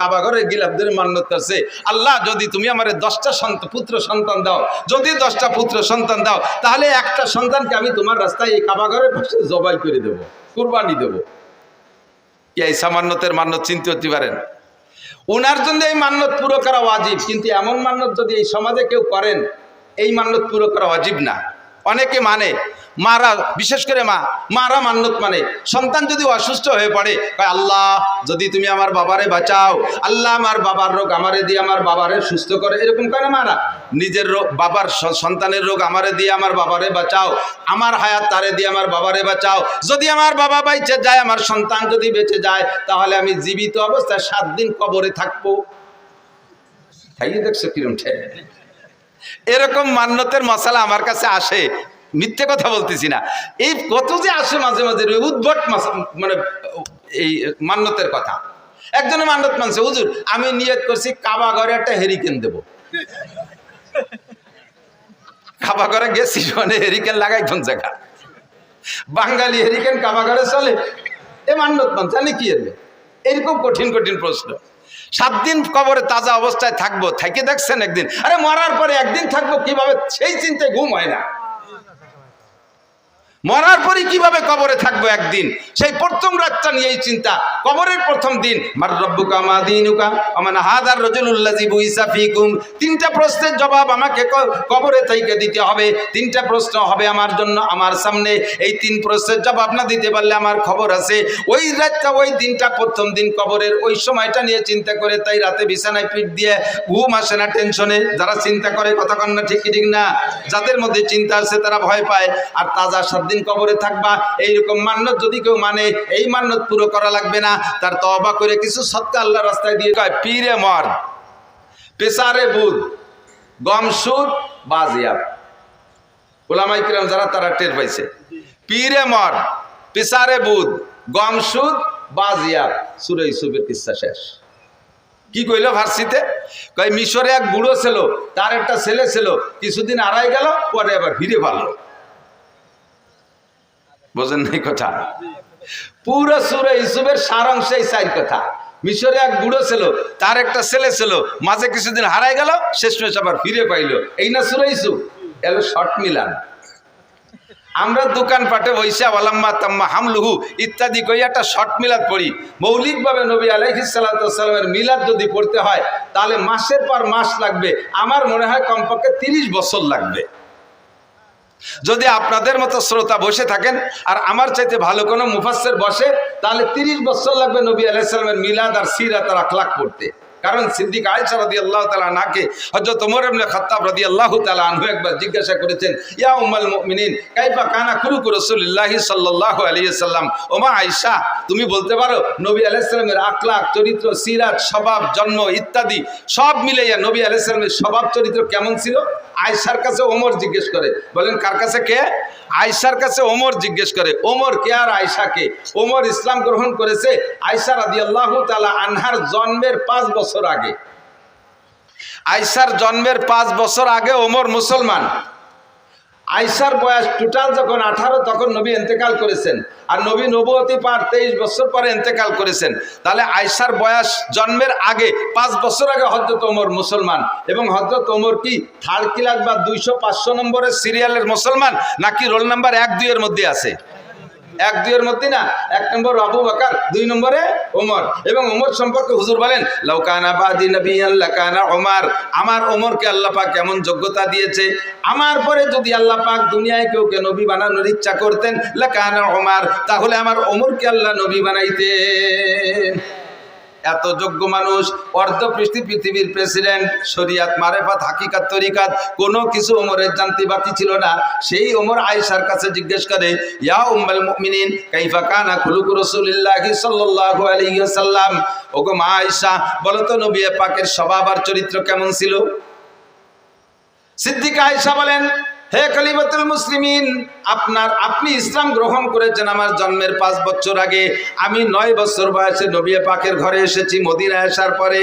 কাবা ঘরে গিলাফ ধরে মান্নত করছে, আল্লাহ যদি তুমি আমার 10টা পুত্র সন্তান দাও, যদি 10টা পুত্র সন্তান দাও, তাহলে একটা সন্তানকে আমি তোমার রাস্তায় এই কাবা ঘরের পাশে জবাই করে দেবো, কুরবানি দেবো। এই সামান্যতের মান্নত চিনতে হতে পারেন? উনার জন্য এই মান্নত পুরো করা ওয়াজিব, কিন্তু এমন মান্নত যদি এই সমাজে কেউ করেন, এই মান্নত পুরো করা ওয়াজিব না। অনেকে মানে, মারা, বিশেষ করে মারা মান্নত মানে, সন্তান যদি অসুস্থ হয়ে পড়ে, আল্লাহ যদি তুমি আমার বাবারে বাঁচাও, আল্লাহ আমার বাবার রোগ আমারে দিয়ে আমার বাবারে সুস্থ করে, এরকম করে মারা। নিজের রোগ, বাবার সন্তানের রোগ আমারে দিয়ে আমার বাবারে বাঁচাও, আমার হায়াত তারে দিয়ে আমার বাবারে বাঁচাও, যদি আমার বাবা বেঁচে যায়, আমার সন্তান যদি বেঁচে যায়, তাহলে আমি জীবিত অবস্থায় 7 দিন কবরে থাকবো। খাইয়ে দেখছো কিরম ঠেক। এরকম মান্যতের মশালা আমার কাছে আসে, মিথ্যে কথা বলতেছি না। এই কত যে আসে মাঝে মাঝে উদ্ভট মানে এই মান্যতের কথা। একজনে মান্যত মানছে, হুজুর আমি নিয়ত করছি কাবা ঘরে একটা হেরিকেন দেব। কাবা ঘরে গেছি, মানে হেরিকেন লাগাই কোন জায়গা? বাঙালি হেরিকেন কাবা ঘরে চলে? এ মান্যত মানছে, জানি কি এর? এরকম কঠিন কঠিন প্রশ্ন। 7 দিন কবরে তাজা অবস্থায় থাকবো, থেকে দেখছেন একদিন? আরে মরার পরে একদিন থাকবো কিভাবে, সেই চিন্তায় ঘুম হয় না। মরার পরে কিভাবে কবরে থাকবো একদিন, সেই প্রথম রাতটা নিয়ে এই চিন্তা। কবরের প্রথম দিন, মার রব্বুকা মা দীনুকা ওয়া মান হাযার রাজুলুল্লাযী বুইসা ফীকুম, 3টা প্রশ্নের জবাব আমাকে কবরে থেকে দিতে হবে। 3টা প্রশ্ন হবে আমার জন্য, আমার সামনে। এই 3 প্রশ্নের জবাব না দিতে পারলে আমার খবর আছে। ওই রাতটা, ওই দিনটা, প্রথম দিন কবরের ওই সময়টা নিয়ে চিন্তা করে, তাই রাতে বিছানায় পিঠ দিয়ে ঘুম আসে না টেনশনে। যারা চিন্তা করে, কথা কন না ঠিক ঠিক না? যাদের মধ্যে চিন্তা আছে তারা ভয় পায়। আর তাজা 7 দিন কবরে থাকবা, এইরকম মান্যত যদি কেউ মানে, এই মান্যত পুরো করা লাগবে না, তার তওবা করে কিছু সদকা আল্লাহর রাস্তায় দিয়ে কয়, পীরে মর, পেসারে বুদ, গম সুদ, বাজিয়াব। উলামায়ে কিরাম যারা, তারা টের পাইছে। পীরে মর, পেসারে বুদ, গম সুদ, বাজিয়াব। সূরা ইউসুফের কিচ্ছা শেষ। কি কইল ফার্সিতে? কয় মিশরে এক বুড়ো ছিল, তার একটা ছেলে ছিল, কিছুদিন আড়াই গেল, পরে আবার ফিরে ভালো। বোঝেন নাই কথা? পুরো সূরা ইউসুফের সারাংশ এই 4 কথা। মিশরে এক বুড়ো ছিল, তার একটা ছেলে ছিল, মাঝে কিছুদিন হারাই গেল, শেষমেশ আবার ফিরে পাইল। এই না সূরা ইউসুফ? এলো শর্ট মিলান। আমরা দোকানপাটে বইসা ওয়ালাম্মা তাম্মা হামলুহু ইত্যাদি কই একটা শর্ট মিলাদ পড়ি। মৌলিকভাবে নবী আলাইহিস সালাতু ওয়াস সালামের মিলাদ যদি পড়তে হয়, তাহলে মাসের পর মাস লাগবে। আমার মনে হয় কমপক্ষে 30 বছর লাগবে। যদি আপনাদের মতো শ্রোতা বসে থাকেন আর আমার চাইতে ভালো কোনো মুফাসসির বসে, তাহলে 30 বছর লাগবে নবী আলাইহিস সালামের মিলাদ আর সিরাত আর আখলাক পড়তে। কারণ সিদ্দিক আয়েশা রাদিয়াল্লাহু তাআলা আনহাকে হযরত ওমর ইবনে খাত্তাব রাদিয়াল্লাহু তাআলা আনহু একবার জিজ্ঞাসা করেছেন, ইয়া উম্মুল মুমিনিন কাইফা কানা খুলুকু রাসূলিল্লাহি সাল্লাল্লাহু আলাইহি ওয়াসাল্লাম। ওমা আয়েশা, তুমি বলতে পারো নবী আলাইহিস সালামের আখলাক, চরিত্র, সিরাত, স্বভাব, জন্ম ইত্যাদি সব মিলাইয়া নবী আলাইহিস সালামের স্বভাব চরিত্র কেমন ছিল? আয়েশার কাছে ওমর জিজ্ঞেস করে। বলেন কার কাছে? কে? আয়েশার কাছে ওমর জিজ্ঞেস করে। ওমর কে আর আয়েশা কে? ওমর ইসলাম গ্রহণ করেছে আয়েশা রাদিয়াল্লাহু তাআলা আনহার জন্মের 5 বছর আগে। আয়েশার জন্মের 5 বছর আগে ওমর মুসলমান। আয়েশার বয়স টোটাল যখন 18, তখন নবী ইন্তেকাল করেছেন। আর নবী নবুয়তি পার 23 বছর পরে ইন্তেকাল করেছেন। তাহলে আয়েশার বয়স জন্মের আগে 5 বছর আগে হযরত ওমর মুসলমান। এবং হযরত ওমর কি 3rd ক্লাস বা 200-500 নম্বরের সিরিয়ালের মুসলমান, নাকি রোল নাম্বার 1-2 এর মধ্যে আছে? 1-2 এর মধ্যে না, 1 নম্বর আবু বকর, 2 নম্বরে ওমর। এবং ওমর সম্পর্কে হুজুর বলেন, লাউ কানা বাদি নবিয়্যান লাকানা ওমর। আমার ওমরকে আল্লাহ পাক এমন যোগ্যতা দিয়েছে, আমার পরে যদি আল্লাহ পাক দুনিয়ায় কেউকে নবী বানানোর ইচ্ছা করতেন, লাকানা ওমর, তাহলে আমার ওমরকে আল্লাহ নবী বানাইতেন। এত যোগ্য মানুষ, অর্ধ পৃথিবীর প্রেসিডেন্ট, শরিয়াত, মারেফাত, হাকিকাত, তরিকাত, কোনো কিছু ওমরের জানতে বাকি ছিল না। সেই ওমর আয়েশার কাছে জিজ্ঞেস করে, ইয়া উম্মুল মুমিনিন কাইফা কানা খুলুকু রাসূলিল্লাহি সাল্লাল্লাহু আলাইহি ওয়াসাল্লাম। ওগো মা আয়েশা, বলো তো নবী পাকের স্বভাব আর চরিত্র কেমন ছিল? সিদ্দিকা আয়েশা বলেন, হে খলিফাতুল মুসলিমিন, আপনি ইসলাম গ্রহণ করেছেন আমার জন্মের 5 বছর আগে। আমি 9 বছর বয়সে নবী পাকের ঘরে এসেছি মদিনায় আসার পরে।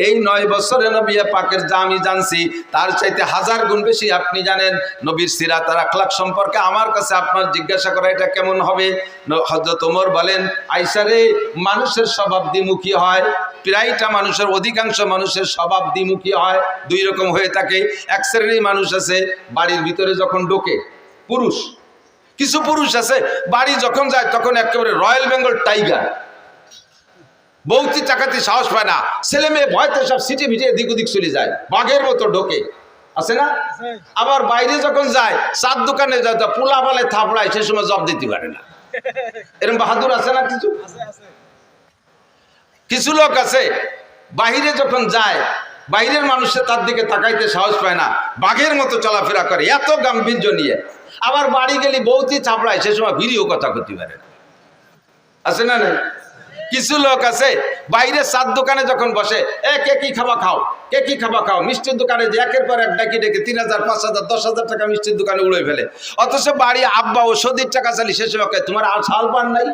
এই 9 বছরে নবী পাকের যা আমি জানছি, তার চাইতে 1000 গুণ বেশি আপনি জানেন। নবীর সিরাত আর আখলাক সম্পর্কে আমার কাছে আপনার জিজ্ঞাসা করা এটা কেমন হবে? হযরত ওমর বলেন, আয়েশা রে, মানুষের স্বভাব দ্বিমুখী হয়। প্রায়টা মানুষের, অধিকাংশ মানুষের স্বভাব দ্বিমুখী হয়, দুই রকম হয়ে থাকে। এক শ্রেণীর মানুষ আছে বাড়ির ভিতরে যখন ঢোকে, পুরুষ, কিছু পুরুষ আছে বাড়ি যখন যায় তখন একেবারে রয়্যাল বেঙ্গল টাইগার, বৌতি চাকাতি সাহস পায় না, ছেলে মেয়ে ভয়তে সব সিটি ভিটে এদিক ওদিক চলে যায়, বাঘের মতো ঢোকে, আছে না? আবার বাইরে যখন যায়, চার দোকানে যায়, পোলা পালে থাপড়ায়, সে সময় জব দিতে পারে না। এরকম বাহাদুর আছে না? কিছু লোক আছে বাহিরে যখন যায়, বাইরের মানুষে তার দিকে তাকাইতে সাহস পায় না, বাঘের মতো চলাফেরা করে, এত গাম্ভীর্য নিয়ে। আবার বাড়ি গেলে বৌতি চাপড়ায়, সে সময় ভিডিও কথা করতে পারে না, আছে না? নাই কিছু লোক আছে বাইরে চার দোকানে যখন বসে, কে কি খাবা খাও, কে কি খাবা খাও, মিষ্টির দোকানে যে একের পর এক ডাকি ডেকে 3,000, 5,000, 10,000 টাকা মিষ্টির দোকানে উড়ে ফেলে। অথচ বাড়ি আব্বা ওষুধের টাকা চালি, সে সময় তোমার আর ছাল পান নাই,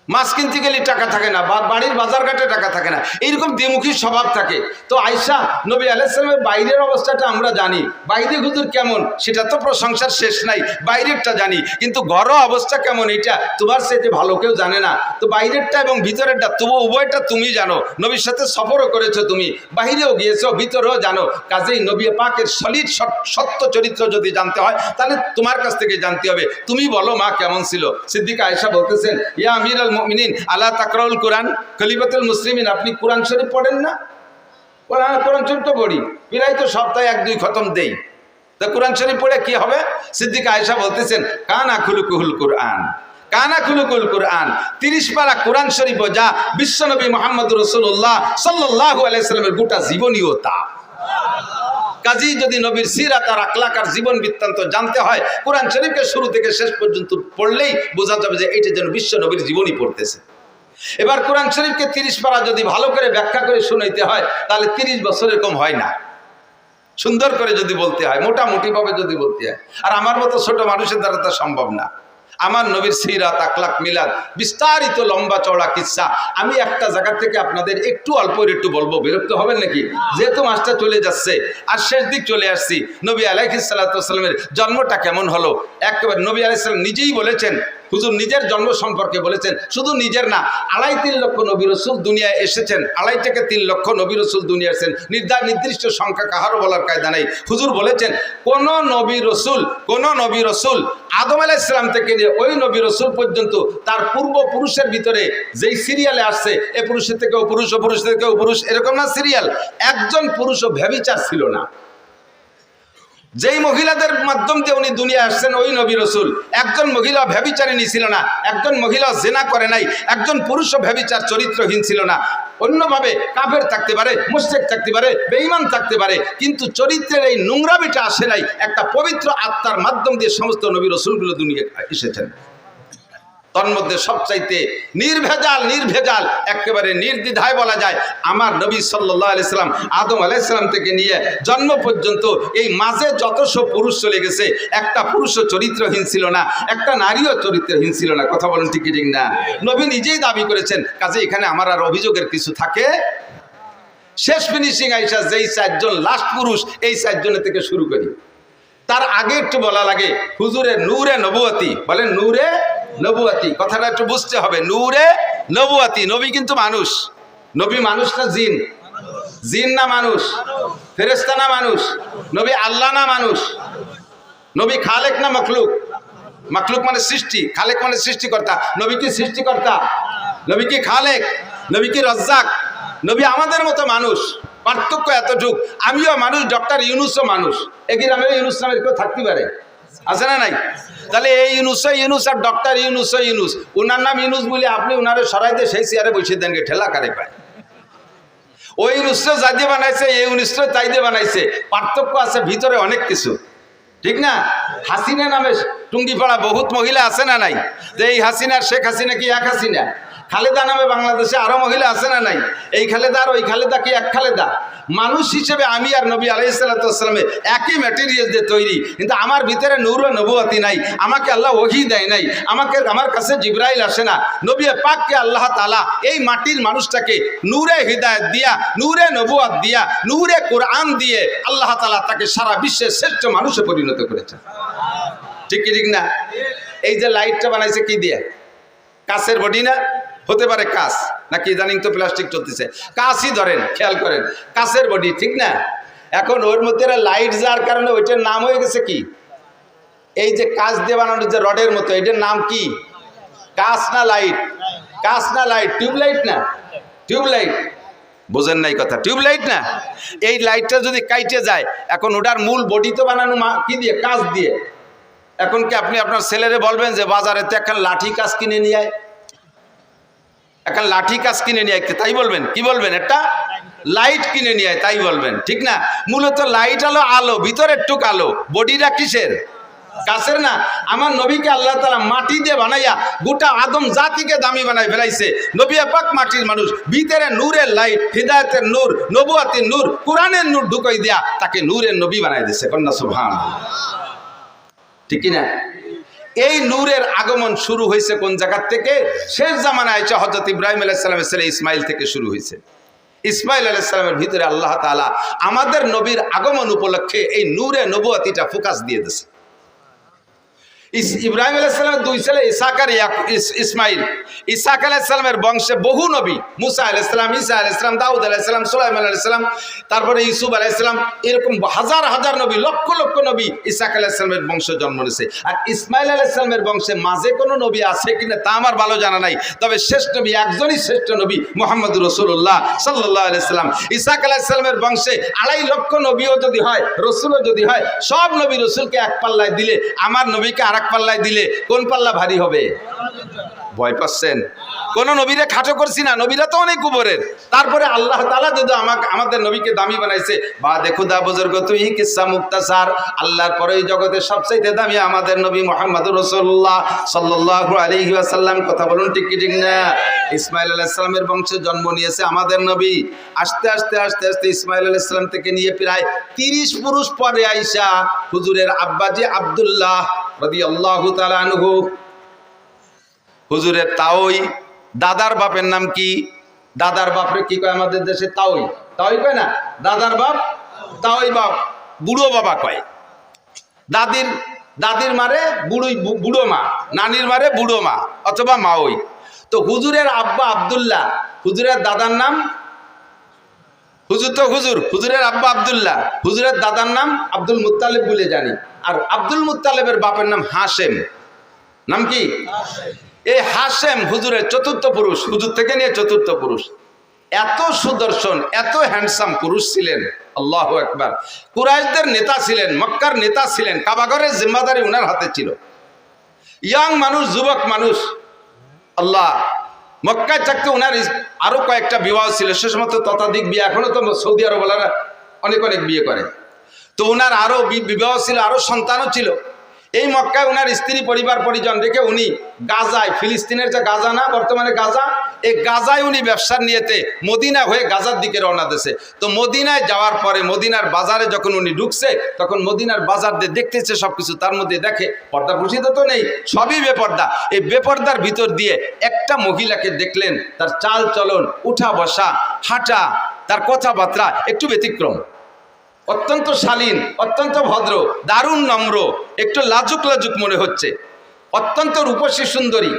মাছ কিনতে গেলে টাকা থাকে না, বাড়ির বাজার ঘাটে টাকা থাকে না, এইরকম দ্বিমুখী স্বভাব থাকে। তো আয়েশা নবী আলাইহিস সালামের বাইরের অবস্থাটা আমরা জানি, বাইরে হুজুর কেমন সেটা তো প্রশংসার শেষ নাই, বাইরেরটা জানি, কিন্তু ঘরোয়া অবস্থা কেমন এটা তোমার সাথে ভালো কেউ জানে না। তো বাইরেরটা এবং ভিতরেরটা তবু উভয়টা তুমি জানো, নবীর সাথে সফরও করেছো তুমি, বাইরেও গিয়েছো, ভিতরেও জানো। কাজেই নবী পাকের সলিড সত্য চরিত্র যদি জানতে হয় তাহলে তোমার কাছ থেকে জানতে হবে। তুমি বলো মা কেমন ছিল? সিদ্দিকা আয়েশা বলতেছেন, ইয়া আমিরাল মুমিনিন আলা তাকরাউল কোরআন, খলিফাতুল মুসলিমিন, আপনি কোরআন শরীফ পড়েন না? কোরআন শরীফ তো পড়ি, প্রায় তো সপ্তাহে 1-2 খতম দেই, তা কোরআন শরীফ পড়ে কি হবে? সিদ্দিকা আয়েশা বলতেছেন, কানা খুলুকুল কোরআন, কানা খুলুকুল কোরআন, 30 পারা কোরআন শরীফ যা বিশ্বনবী মুহাম্মদ রাসূলুল্লাহ সাল্লাল্লাহু আলাইহি সাল্লামের গোটা জীবনীও তা। কাজী যদি নবীর সিরাত আর আখলাক আর জীবন বৃত্তান্ত জানতে হয়, কোরআন শরীফকে শুরু থেকে শেষ পর্যন্ত পড়লেই বোঝা যাবে যে এটা যেন বিশ্ব নবীর জীবনী পড়তেছে। এবার কোরআন শরীফকে 30 পারা যদি ভালো করে ব্যাখ্যা করে শুনাইতে হয় তাহলে 30 বছর এরকম হয় না, সুন্দর করে যদি বলতে হয়, মোটামুটি ভাবে যদি বলতে হয়, আর আমার মতো ছোট মানুষের দ্বারা তা সম্ভব না। আমার নবীর সিরাত, আখলাক, মিলাদ, বিস্তারিত লম্বা চওড়া কিচ্ছা আমি একটা জায়গা থেকে আপনাদের একটু অল্প একটু বলবো, বিরক্ত হবেন নাকি? যেহেতু মাসটা চলে যাচ্ছে আর শেষ দিক চলে আসছি, নবী আলাইহিস সালাতু ওয়াস সালামের জন্মটা কেমন হলো একেবারে নবী আলাইহিস সালাম নিজেই বলেছেন, হুজুর নিজের জন্ম সম্পর্কে বলেছেন, শুধু নিজের না, 2.5-3 লক্ষ নবী রাসূল দুনিয়ায় এসেছেন, 2.5 থেকে 3 লক্ষ নবী রাসূল দুনিয়ায় এসেছেন, নির্দিষ্ট সংখ্যা কাহারও বলার কায়দা নাই। হুজুর বলেছেন কোন নবী রাসূল আদম আলাইহিস সালাম থেকে নিয়ে ওই নবী রাসূল পর্যন্ত তার পূর্বপুরুষের ভিতরে যেই সিরিয়ালে আসছে, এ পুরুষের থেকেও পুরুষ, ও পুরুষ থেকেও পুরুষ, এরকম না সিরিয়াল, একজন পুরুষও ব্যভিচার ছিল না। যেই মহিলাদের মাধ্যম দিয়ে উনি দুনিয়া আসছেন ওই নবী রাসূল, একজন মহিলা ব্যভিচারিণী ছিল না, একজন মহিলা জিনা করে নাই, একজন পুরুষও ব্যভিচার চরিত্রহীন ছিল না। অন্যভাবে কাফের থাকতে পারে, মুশরিক থাকতে পারে, বেঈমান থাকতে পারে, কিন্তু চরিত্রের এই নোংরামিটা আসে নাই, একটা পবিত্র আত্মার মাধ্যম দিয়ে সমস্ত নবী রাসূলগুলো দুনিয়ায় এসেছেন। তন্মধ্যে সবচাইতে নির্ভেজাল একেবারে নির্দ্বিধায় বলা যায় আমার নবী সাল্লাল্লাহু আলাইহি সাল্লাম আদম আলাইহিস সালাম থেকে নিয়ে জন্ম পর্যন্ত এই মাঝে যত সব পুরুষ চলে গেছে, একটা পুরুষও চরিত্রহীন ছিল না, একটা নারীও চরিত্রহীন ছিল না। কথা বলেন ঠিক ঠিক না? নবী নিজেই দাবি করেছেন। কাজে এখানে আমার আর অভিযোগের কিছু থাকে? শেষ ফিনিশিং আইসা যেই 4 জন লাস্ট পুরুষ, এই 4 জনের থেকে শুরু করি। তার আগে একটু বলা লাগে হুজুরের নূরে নবুয়তি, বলেন নূরে নবুয়তি, কথাটা একটু বুঝতে হবে। নূরে নবুয়তি, নবী কিন্তু মানুষ, নবী মানুষ না জিন? জিন না মানুষ? ফেরেশতা না মানুষ? নবী আল্লাহ না মানুষ? নবী খালেক না মখলুক? মখলুক মানে সৃষ্টি, খালেক মানে সৃষ্টিকর্তা। নবী কি সৃষ্টিকর্তা? নবী কি খালেক? নবী কি রাজ্জাক? নবী আমাদের মতো মানুষ, পার্থক্য এতটুক, আমিও মানুষ, ডক্টর ইউনুসও মানুষ। একই নামে ইউনুস নামের কেউ থাকতে পারে? আছে না নাই? তাহলে এই ইউনুস আর ডক্টর ইউনুস, ওনার নাম ইউনুস বলে আপনি ওনারে সরাইতে সেই চেয়ারে বসে দেন, ঠেলা কারে পায়। ওই ইউনুসরে যাই দিয়ে বানাইছে, এই ইউনুসরে তাই দিয়ে বানাইছে, পার্থক্য আছে ভিতরে অনেক কিছু, ঠিক না? হাসিনা নামে টুঙ্গিপাড়া বহুত মহিলা আছে না নাই? যে এই হাসিনার শেখ হাসিনা কি এক হাসিনা? খালেদা নামে বাংলাদেশে আরো মহিলা আছে না নাই? এই খালেদা আর ওই খালেদা কি এক খালেদা? মানুষ হিসেবে আমি আর নবী আলাইহিস সালাতু ওয়াস সালাম একই ম্যাটেরিয়াল দিয়ে তৈরি, কিন্তু আমার ভিতরে নূর ও নবুয়তি নাই, আমাকে আল্লাহ ওহী দেয় নাই, আমার কাছে জিবরাইল আসে না। নবী পাককে আল্লাহ তাআলা এই মাটির মানুষটাকে নূরে হিদায়াত দিয়া, নূরে নবুয়ত দিয়া, নূরে কোরআন দিয়ে আল্লাহ তাআলা তাকে সারা বিশ্বের শ্রেষ্ঠ মানুষে পরিণত করেছেন। ঠিক কি ঠিক না? এই যে লাইটটা বানাইছে কি দিয়ে? কাচের বডি না? হতে পারে কাচ, নাকি ইদানিং তো প্লাস্টিক চলতেছে, কাঁচই ধরেন, খেয়াল করেন কাঁচের বডি, ঠিক না? এখন ওর মধ্যে লাইট যাওয়ার কারণে ওইটার নাম হয়ে গেছে কি, এই যে কাঁচ দিয়ে বানানোর যে রডের মতো, এটার নাম কি? কাঁচ না লাইট? কাঁচ না লাইট? টিউবলাইট না? টিউবলাইট। বোঝেন নাই কথা? টিউবলাইট না? এই লাইটটা যদি কাইটে যায়, এখন ওটার মূল বডি তো বানানো কি দিয়ে? কাঁচ দিয়ে। এখন কি আপনি আপনার ছেলেরে বলবেন যে বাজারে তো একটা লাঠি কাঁচ কিনে নিয়ে আয়, একটা লাঠি কাঁচ কিনে নিয়ে আয়, তাই বলবেন? কি বলবেন? একটা লাইট কিনে নিয়ে আয়, তাই বলবেন, ঠিক না? মূলত লাইট হলো আলো, ভিতরের টুক আলো, বডিটা কিসের? কাছের না? আমার নবীকে আল্লাহ তাআলা মাটি দিয়ে বানাইয়া গোটা আদম জাতিকে দামি বানাই ফেলাইছে। নবী পাক মাটির মানুষ, ভিতরে নূরের লাইট, হিদায়াতের নূর, নবুয়তের নূর, কোরআনের নূর ঢুকাই দিয়া তাকে নূরের নবী বানাই দিয়েছে। কন্যা সুবহানাল্লাহ, ঠিক কি না? এই নূরের আগমন শুরু হয়েছে কোন জায়গা থেকে? শেষ জামানায় হযরত ইব্রাহিম আলাইহিস সালামের ছেলে ইসমাইল থেকে শুরু হয়েছে। ইসমাইল আলাইহিস সালামের ভিতরে আল্লাহ তাআলা আমাদের নবীর আগমন উপলক্ষে এই নূরে নবুয়তিটা ফোকাস দিয়ে দিয়েছে। ইব্রাহিম আলাইহিস সালামের দুই ছেলে ইসহাক আর ইসমাইল। ইসহাক আলাইহিস সালামের বংশে বহু নবী, মুসা আলাইহিস সালাম, ঈসা আলাইহিস সালাম, দাউদ আলাইহিস সালাম, সুলাইমান আলাইহিস সালাম, তারপরে ইউসুফ আলাইহিস সালাম, এরকম হাজার হাজার নবী, লক্ষ লক্ষ নবী ইসহাক আলাইহিস সালামের বংশে জন্ম নিয়েছে। আর ইসমাইল আলাইহিস সালামের বংশে মাঝে কোনো নবী আছে কিনা তা আমার ভালো জানা নাই, তবে শেষ নবী একজনই শ্রেষ্ঠ নবী, মুহাম্মদুর রাসূলুল্লাহ সাল্লাল্লাহু আলাইহি সাল্লাম। ইসহাক আলাইহিস সালামের বংশে 2.5 লক্ষ নবীও যদি হয়, রসুলও যদি হয়, সব নবী রসুলকে এক পাল্লায় দিলে, আমার নবীকে আরেক পাল্লায় দিলে কোন পাল্লা ভারী হবে? ভয় পাচ্ছেন? কোন নবীরে খাটো করছি না, নবীরা তো অনেক উপরের। তারপরে আল্লাহ তাআলা যদি আমাদের নবীকে দামি বানাইছে, বা দেখো দা বুজুর্গ তুই কিসসা মুক্তাসার, আল্লাহর পরে এই জগতের সবচেয়ে দামি আমাদের নবী মুহাম্মদুর রাসূলুল্লাহ সাল্লাল্লাহু আলাইহি ওয়াসাল্লাম। কথা বলুন ঠিক কি ঠিক না? ইসমাইল আলাইহিস সালামের বংশে জন্ম নিয়েছে আমাদের নবী। আস্তে আস্তে আস্তে আস্তে ইসমাইল আলাইহিস সালাম থেকে নিয়ে প্রায় 30 পুরুষ পরে আয়েশা হুজুরের আব্বাজি আব্দুল্লাহ রাদিয়াল্লাহু তাআলা আনহু, হুজুরের তাওই, দাদার বাপের নাম কি? দাদার বাপরে কি কয় আমাদের দেশে? তাওই। তাওই কয় না? দাদার বাপ তাওই বাপ, বুড়ো বাবা কয়। দাদির মারে বুড়ো মা, নানির মারে বুড়ো মা অথবা মাওই। তো হুজুরের আব্বা আব্দুল্লাহ, হুজুরের দাদার নাম হুজুর, তো হুজুরের আব্বা আব্দুল্লাহ, হুজুরের দাদার নাম আব্দুল মুত্তালিব বলে জানি। আর আব্দুল মুত্তালিবের বাপের নাম হাশেম। নাম কি? এই হাশেম হুজুরের চতুর্থ পুরুষ, হুজুর থেকে নিয়ে চতুর্থ পুরুষ। এত সুদর্শন, এত হ্যান্ডসাম পুরুষ ছিলেন, আল্লাহু আকবার। কুরাইশদের নেতা ছিলেন, মক্কার নেতা ছিলেন, কাবাঘরের জিম্মাদারি উনার হাতে ছিল। ইয়াং মানুষ, যুবক মানুষ। আল্লাহ, মক্কায় থাকতে উনার আরো কয়েকটা বিবাহ ছিল, সে সময় তো ততাধিক বিয়ে, এখনো তো সৌদি আরবওয়ালারা অনেক অনেক বিয়ে করে। তো উনার আরো বিবাহ ছিল, আরো সন্তানও ছিল। এই মক্কায় উনার স্ত্রী পরিবার পরিজন রেখে উনি গাজায়, ফিলিস্তিনের যে গাজা না বর্তমানে গাজা, এই গাজায় উনি ব্যবসার নিয়েতে মদিনা হয়ে গাজার দিকে রওনা দিয়েছে। তো মদিনায় যাওয়ার পরে মদিনার বাজারে যখন উনি ঢুকছে, তখন মদিনার বাজার দিয়ে দেখতেছে সবকিছু, তার মধ্যে দেখে পর্দা প্রসিদ্ধ তো নেই, সবই বেপর্দা। এই বেপর্দার ভিতর দিয়ে একটা মহিলাকে দেখলেন, তার চাল চলন, উঠা বসা, হাঁটা, তার কথাবার্তা একটু ব্যতিক্রম, অত্যন্ত শালীন, অত্যন্ত ভদ্র, দারুণ নম্র, একটু লাজুক লাজুক মনে হচ্ছে, অত্যন্ত রূপসী সুন্দরী।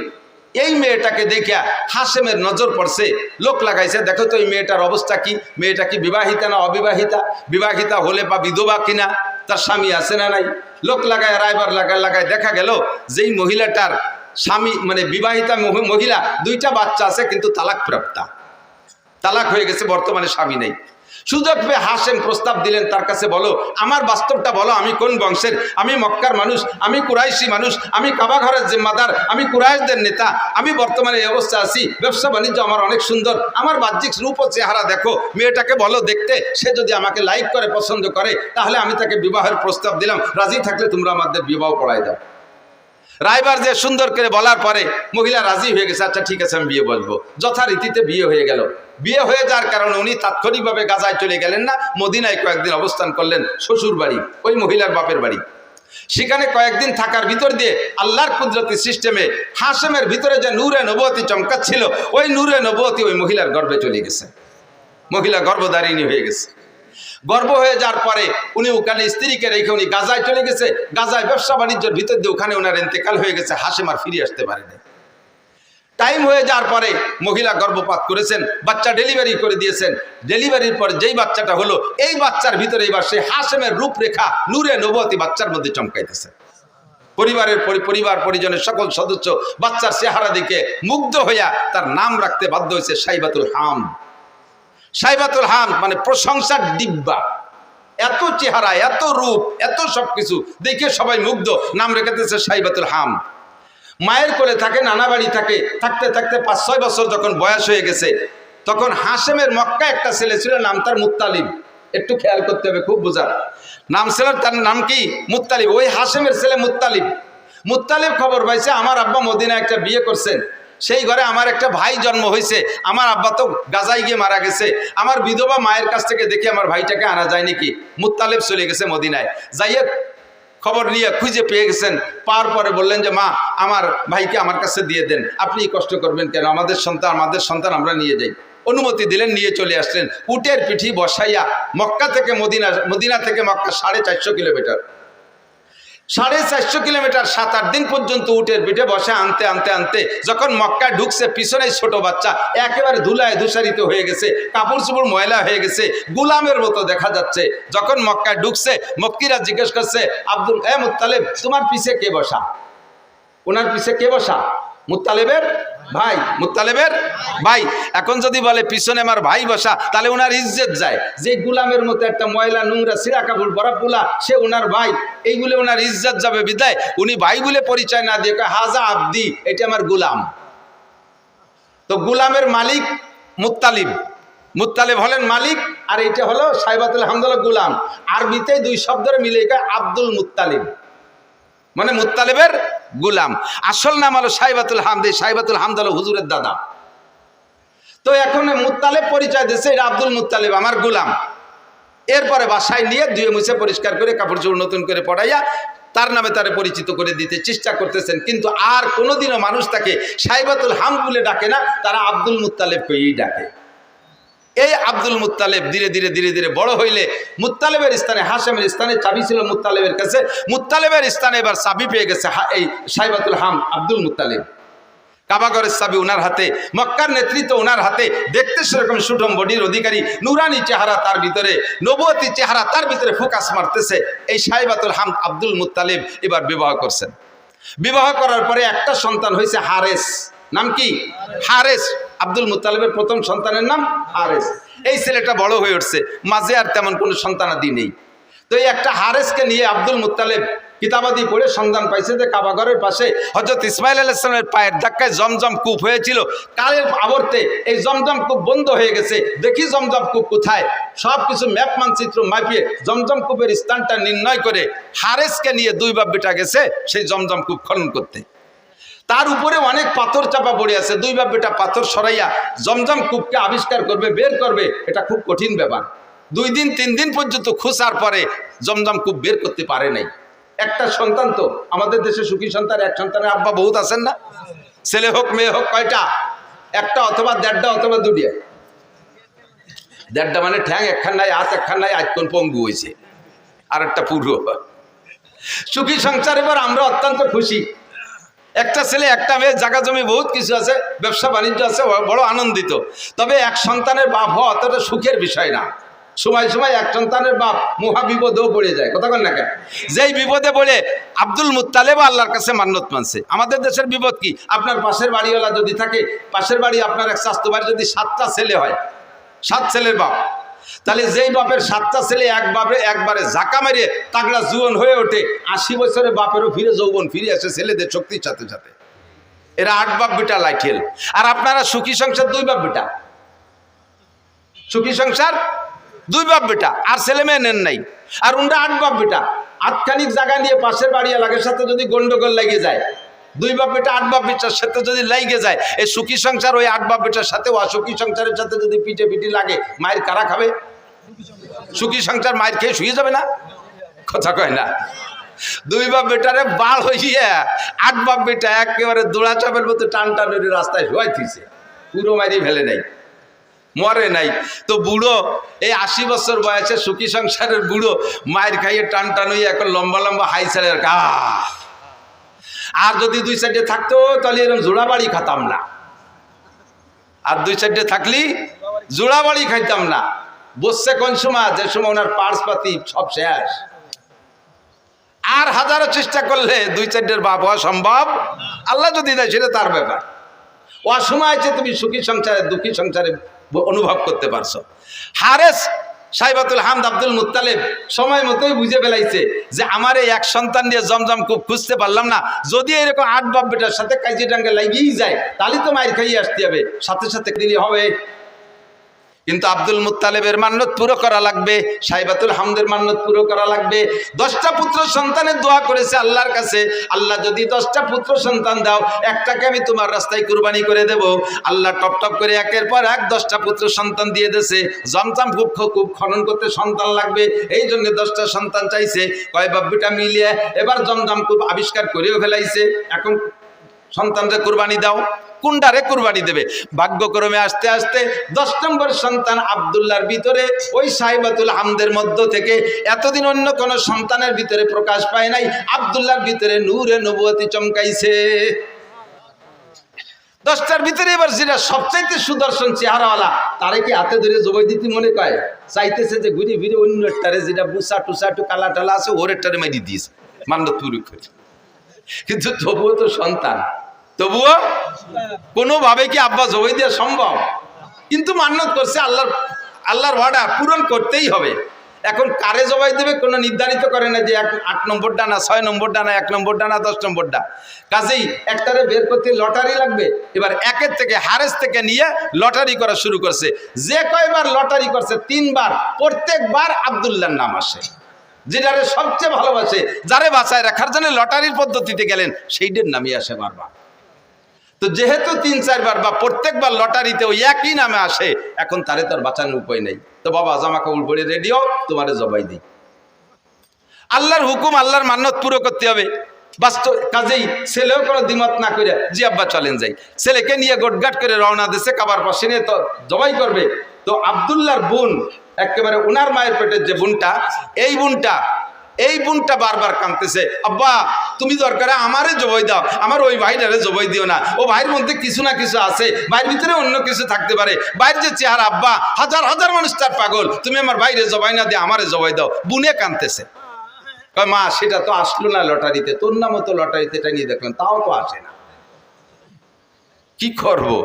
এই মেয়েটাকে দেখিয়া হাশেমের নজর পড়ছে, লোক লাগাইছে, দেখো তো এই মেয়েটার অবস্থা কি, মেয়েটা কি বিবাহিতা না অবিবাহিতা, বিবাহিতা হলে বা বিধবা কিনা, তার স্বামী আছে না নাই। লোক লাগায় রায়বার লাগায় দেখা গেল যেই মহিলাটার স্বামী মানে বিবাহিতা মহিলা, 2টা বাচ্চা আছে, কিন্তু তালাক প্রাপ্তা, তালাক হয়ে গেছে, বর্তমানে স্বামী নেই। সুযোগ পেয়ে হাশেম প্রস্তাব দিলেন, তার কাছে বলো, আমার বাস্তবটা বলো, আমি কোন বংশের, আমি মক্কার মানুষ, আমি কুরাইশি মানুষ, আমি কাবা ঘরের জিম্মাদার, আমি কুরাইশদের নেতা, আমি বর্তমানে এই অবস্থা আছি, ব্যবসা বাণিজ্য আমার অনেক সুন্দর, আমার বাহ্যিক রূপ ও চেহারা দেখো, মেয়েটাকে বলো দেখতে, সে যদি আমাকে লাইক করে, পছন্দ করে, তাহলে আমি তাকে বিবাহের প্রস্তাব দিলাম, রাজি থাকলে তোমরা আমাদের বিবাহ পড়াই দাও। রায়বার যে সুন্দর করে বলার পরে মহিলা রাজি হয়ে গেছে, আচ্ছা ঠিক আছে আমি বিয়ে বলবো। যথারীতিতে বিয়ে হয়ে গেল। বিয়ে হয়ে যাওয়ার কারণে উনি তাৎক্ষণিকভাবে গাজায় চলে গেলেন না, মদিনায় কয়েকদিন অবস্থান করলেন, শ্বশুর বাড়ি, ওই মহিলার বাপের বাড়ি। সেখানে কয়েকদিন থাকার ভিতর দিয়ে আল্লাহর কুদরতি সিস্টেমে হাশেমের ভিতরে যে নূরে নবুয়তি চমকাচ্ছিল, ওই নূরে নবুয়তি ওই মহিলার গর্ভে চলে গেছে, মহিলা গর্ভধারিণী হয়ে গেছে। গর্ভ হয়ে যাওয়ার পরে উনি ওখানে স্ত্রীকে রেখে উনি গাজায় চলে গেছে। গাজায় ব্যবসা বাণিজ্যের ভিতর দিয়ে ওখানে ওনার ইন্তেকাল হয়ে গেছে। হাশেম আর ফিরে আসতে পারেনি। টাইম হয়ে যাওয়ার পরে মহিলা গর্ভপাত করেছেন, বাচ্চা ডেলিভারি করে দিয়েছেন। ডেলিভারির পর যেই বাচ্চাটা হলো, এই বাচ্চার ভিতরে এবার সেই হাশেমের রূপরেখা নূরে নবুয়তি বাচ্চার মধ্যে চমকাইতেছে। পরিবার পরিজনের সকল সদস্য বাচ্চার চেহারা দেখে মুগ্ধ হইয়া তার নাম রাখতে বাধ্য হয়েছে সাইবাতুল হাম। সাইবাতুল হাম মানে প্রশংসার ডিব্বা। এত চেহারা, এত রূপ, এত সবকিছু দেখে সবাই মুগ্ধ, নাম রেখেছে সাইবাতুল হাম। মায়ের কোলে থাকে, নানা বাড়ি থাকে, থাকতে থাকতে 5-6 বছর যখন বয়স হয়ে গেছে, তখন হাশেমের মক্কা একটা ছেলে ছিল, নাম তার মুত্তালিব। একটু খেয়াল করতে হবে, খুব বোঝার নাম ছিল, তার নাম কি? মুত্তালিব। ওই হাশেমের ছেলে মুত্তালিব। মুত্তালিব খবর পাইছে আমার আব্বা মদিনা একটা বিয়ে করছেন, সেই ঘরে আমার একটা ভাই জন্ম হয়েছে। আমার আব্বা তো গাজায় গিয়ে মারা গেছে, আমার বিধবা মায়ের কাছ থেকে দেখে আমার ভাইটাকে আনা যায় নাকি। মুত্তালিব চলে গেছে মদিনায়, যাইয়ে খবর নিয়ে খুঁজে পেয়ে গেছেন। পাওয়ার পরে বললেন যে মা, আমার ভাইকে আমার কাছে দিয়ে দেন, আপনি কষ্ট করবেন কেন, আমাদের সন্তান আমরা নিয়ে যাই। অনুমতি দিলেন, নিয়ে চলে আসলেন। উটের পিঠি বসাইয়া মক্কা থেকে মদিনা থেকে মক্কা 450 কিলোমিটার, 450 কিলোমিটার 7-8 দিন পর্যন্ত উটের পিঠে বসে আনতে আনতে আনতে যখন মক্কায় ঢুকছে, পিছনে ছোট বাচ্চা একেবারে ধুলায় ধূসারিত হয়ে গেছে, কাপড় চোপড় ময়লা হয়ে গেছে, গোলামের মতো দেখা যাচ্ছে। যখন মক্কায় ঢুকছে, মক্কিরা জিজ্ঞেস করছে, মুত্তালিব, তোমার পিছে কে বসা? ওনার পিছে কে বসা? মুত্তালিবের ভাই। মুত্তালিবের ভাই। এখন যদি বলে পিছনে আমার ভাই বসা, তাহলে ওনার ইজ্জত যায়। যে গোলামের মতো একটা ময়লা নোংরা ছিঁড়া কাপড় পরা পোলা, সে ওনার ভাই, এই বলে ওনার ইজ্জত যাবে। বিদায় উনি ভাই বলে পরিচয় না দিয়ে কয়, হাজা আব্দি, এটা আমার গোলাম। তো গোলামের মালিক মুত্তালিব। মুত্তালিব হলেন মালিক, আর এইটা হলো সাইবাতুল হামদ হলো গোলাম। আরবিতে 2 শব্দের মিলে কয় আব্দুল মুত্তালিব, মানে মুত্তালিবের গোলাম। আসল নাম হলো সাইবাতুল হামদ। সাইবাতুল হামদ হলো হুজুরের দাদা। তো এখন মুত্তালিব পরিচয় দিচ্ছে, এটা আব্দুল মুত্তালিব, আমার গোলাম। এরপরে বাসায় নিয়ে ধুয়ে মুছে পরিষ্কার করে কাপড় চোপড় নতুন করে পড়াইয়া তার নামে তারে পরিচিত করে দিতে চেষ্টা করতেছেন। কিন্তু আর কোনোদিনও মানুষ তাকে সাইবাতুল হাম বলে ডাকে না, তারা আব্দুল মুত্তালিব কইই ডাকে। এই আব্দুল মুত্তালিব ধীরে ধীরে ধীরে ধীরে বড় হইলে মুত্তালিবের স্থানে, হাশেমের স্থানে চাবি ছিল মুত্তালিবের কাছে, মুত্তালিবের স্থানে এবার চাবি পেয়ে গেছে এই সাইবাতুল হাম আব্দুল মুত্তালিব। কাবাগরের চাবি ওনার হাতে, মক্কার নেতৃত্ব ওনার হাতে। দেখতে সেরকম সুঠম বডির অধিকারী, নুরানি চেহারা তার ভিতরে, নবুয়তি চেহারা তার ভিতরে ফোকাস মারতেছে। এই সাইবাতুল হাম আব্দুল মুত্তালিব এবার বিবাহ করছেন। বিবাহ করার পরে একটা সন্তান হয়েছে হারেস। নাম কি? হারেস। আব্দুল মুত্তালিবের প্রথম সন্তানের নাম হারেস। এই ছেলেটা বড় হয়ে উঠছে, মাঝে আর তেমন কোনো সন্তানাদি নেই। তো এই একটা হারেসকে নিয়ে আব্দুল মুত্তালিব কিতাবাদি পড়ে সন্ধান পাইছে যে কাবাগরের পাশে হযরত ইসমাইল আলাইহিস সালামের পায়ের ধাক্কায় জমজম কূপ হয়েছিল। কালের আবর্তে এই জমজম কূপ বন্ধ হয়ে গেছে। দেখি জমজম কূপ কোথায়, সব কিছু ম্যাপ মানচিত্র মাপিয়ে জমজম কূপের স্থানটা নির্ণয় করে হারেসকে নিয়ে 2 বাপ বেটা গেছে সেই জমজম কূপ খনন করতে। তার উপরে অনেক পাথর চাপা পড়ে আছে। 2 বাপ বেটা পাথর সরাইয়া জমজম কূপকে আবিষ্কার করবে, বের করবে, এটা খুব কঠিন ব্যাপার। 2 দিন 3 দিন পর্যন্ত খোঁজার পরে জমজম কূপ বের করতে পারে নাই। একটা সন্তান, তো আমাদের দেশে সুখী সন্তান, এক সন্তানের আব্বা বহুত আছেন না? ছেলে হোক মেয়ে হোক, কয়টা? একটা অথবা 1.5টা অথবা 2টা। 1.5টা মানে ঠ্যাং একখান নাই, হাত একখান নাই, আজকন পঙ্গু হয়েছে, আর একটা পুরো। সুখী সংসার। এবার আমরা অত্যন্ত খুশি। একটা ছেলে একটা মেয়ে, জায়গা জমি বহুত কিছু আছে, ব্যবসা বাণিজ্য আছে, বড় আনন্দিত। তবে এক সন্তানের বাপ হওয়া অতটা সুখের বিষয় না। সময় সময় এক সন্তানের বাপ মহা বিপদেও পড়ে যায়। কথা বল না কেন? যেই বিপদে পড়ে আব্দুল মুত্তালিব আল্লাহর কাছে মান্নত মানছে। আমাদের দেশের বিপদ কি? আপনার পাশের বাড়িওয়ালা যদি থাকে, পাশের বাড়ি আপনার এক স্বাস্থ্য বাড়ি যদি 7টা ছেলে হয়, 7 ছেলের বাপ, তাহলে যেই বাপের 7টা ছেলে একবারে ঝাঁকা মেরে তাগড়া জুয়ন হয়ে ওঠে, 80 বছরে বাপেরও ফিরে যৌবন ফিরে আসে ছেলেদের শক্তির সাথে সাথে। এরা 8 বাপ বেটা লাইঠেল। আর আপনারা সুখী সংসার 2 বাপ বেটা, সুখী সংসার 2 বাপ বেটা, আর ছেলে মেয়ে নেন নাই। আর উনরা 8 বাপ বেটা, আটখানিক জায়গা নিয়ে পাশের বাড়ি এলাকার সাথে যদি গন্ডগোল লেগে যায়, 2 বাপ বেটা 8 বাপ বেটার সাথে যদি লেগে যায়, এই সুখী সংসার ওই 8 বাপ বেটার সাথে অসুখী সংসারের সাথে যদি পিঠে পিঠি লাগে, মায়ের কারা খাবে? সুখী সংসার মায়ের খেয়ে শুয়ে যাবে না? কথা কয় না? 2 বাপ বেটারে বাল হইয়া 8 বাপ বেটা একেবারে দোড়া চাপের মতো টান টান রাস্তায় শুয়াই থিছে, পুরো মাইরি ফেলে নাই, মরে নাই। তো বুড়ো এই 80 বছর বয়সে সুখী সংসারের বুড়ো মায়ের খাইয়ে টান টান হইয়া এখন লম্বা লম্বা হাই ছেড়ে। আর যদি 2 সাইডে থাকতো তাহলে এরকম জোড়া বাড়ি খাতাম না। আর 2-4টে থাকলি জোড়া বাড়ি খাইতাম না। বসছে কোন সময়, যে সময় ওনার পার্স পাতি সব শেষ। আর হাজারো চেষ্টা করলে 2-4টের বাপ হওয়া সম্ভব, আল্লাহ যদি দেয় সেটা তার ব্যাপার। অসময় আছে তুমি সুখী সংসারে দুঃখী সংসারে অনুভব করতে পারছো। হারেস সাইবাতুল হামদ আব্দুল মুত্তালিব সময় মতোই বুঝে ফেলাইছে যে আমার এই এক সন্তান নিয়ে জমজম খুব খুঁজতে পারলাম না, যদি এরকম 8 বাপ বেটার সাথে কাইজি ডাঙ্গে লাগিয়েই যায় তাহলে তো মায়ের খাইয়ে আসতে হবে, সাথে সাথে দিনই হবে। কিন্তু আব্দুল মুত্তালিবের মান্নত পুরো করা লাগবে, সাইবাতুল হামদের মান্নত পুরো করা লাগবে। 10টা পুত্র সন্তানের দোয়া করেছে আল্লাহর কাছে, আল্লাহ যদি 10টা পুত্র সন্তান দাও, একটাকে আমি তোমার রাস্তায় কুরবানি করে দেব। আল্লাহ টপ টপ করে একের পর এক 10টা পুত্র সন্তান দিয়ে দিয়েছে। জমজম খুব খনন করতে সন্তান লাগবে, এই জন্য 10টা সন্তান চাইছে। কয় বাব্বিটা মিলিয়ে এবার জমজম খুব আবিষ্কার করেও ফেলাইছে। এখন সন্তানকে কুরবানি দাও, কোনটারে কুরবানি দেবে? ভাগ্যক্রমে আস্তে আস্তে 10 নম্বর সন্তান আব্দুল্লাহর ভিতরে ওই সাইবাতুল হামদের মধ্য থেকে এতদিন অন্য কোন সন্তানের ভিতরে প্রকাশ পায় নাই, আব্দুল্লাহর ভিতরে নূরে নবুয়তি চমকাইছে। 10টার ভিতরে এবার যেটা সবচাইতে সুদর্শন চেহারাওয়ালা, তারে কি হাতে ধরে জবাই দিতে মনে কয়? চাইতেছে যে ঘুরে ফিরে অন্য একটারে, যেটা বুসা টুসা একটু কালা টালা আছে ওর একটারে মাইরি দিয়েছে মান্নত পুরো করে। কিন্তু তবুও তো সন্তান, তবুও কোনোভাবে কি আব্বা জবাই দেওয়া সম্ভব? কিন্তু মান্নত করছে, আল্লাহর ওয়াদা পূরণ করতেই হবে। এখন কারে জবাই দেবে কোনো নির্ধারিত করে না যে 8 নম্বর ডানা, 6 নম্বর ডানা, 1 নম্বর ডানা, 10 নম্বর ডা। কাজেই একটারে বের করতে লটারি লাগবে। এবার একের থেকে হারেস থেকে নিয়ে লটারি করা শুরু করছে। যে কয়বার লটারি করছে 3 বার, প্রত্যেকবার আব্দুল্লাহর নাম আসে। যেটারে সবচেয়ে ভালোবাসে, যারে বাঁচায় রাখার জন্য লটারির পদ্ধতিতে গেলেন, সেইটার নামই আসে বারবার। তো যেহেতু 3-4 বার বা প্রত্যেকবার লটারিতে ওই একই নামে আসে, এখন তারে তার বাঁচানোর উপায় নেই। তো বাবা জামা কাপড় পরে রেডিও, তোমারে জবাই দিই। আল্লাহর হুকুম, আল্লাহর মান্নত পুরো করতে হবে। বাস্তব কাজেই ছেলেও কোনো দ্বিমত না করে জি আব্বা চলেন যাই, ছেলেকে নিয়ে গোটগাট করে রওনা দিচ্ছে, কাবার পাশে নিয়ে তো জবাই করবে। তো আব্দুল্লাহর বোন, একেবারে ওনার মায়ের পেটের যে বোনটা, এই বোনটা বারবার কাঁদতেছে, আব্বা তুমি দরকারে আমারে জবাই দাও, আমার ওই ভাইটারে জবাই দিও না। ও ভাইয়ের মধ্যে কিছু না কিছু আছে, ভাইয়ের ভিতরে অন্য কিছু থাকতে পারে। ভাইয়ের যে চেহারা, আব্বা হাজার হাজার মানুষ তার পাগল, তুমি আমার ভাইরে জবাই না দিয়ে আমারে জবাই দাও। বুনে কাঁদতেছে। কয় মা সেটা তো আসলো না লটারিতে, তোর নামও তো লটারিতে এটা নিয়ে দেখলেন, তাও তো আসে না, কি করবো?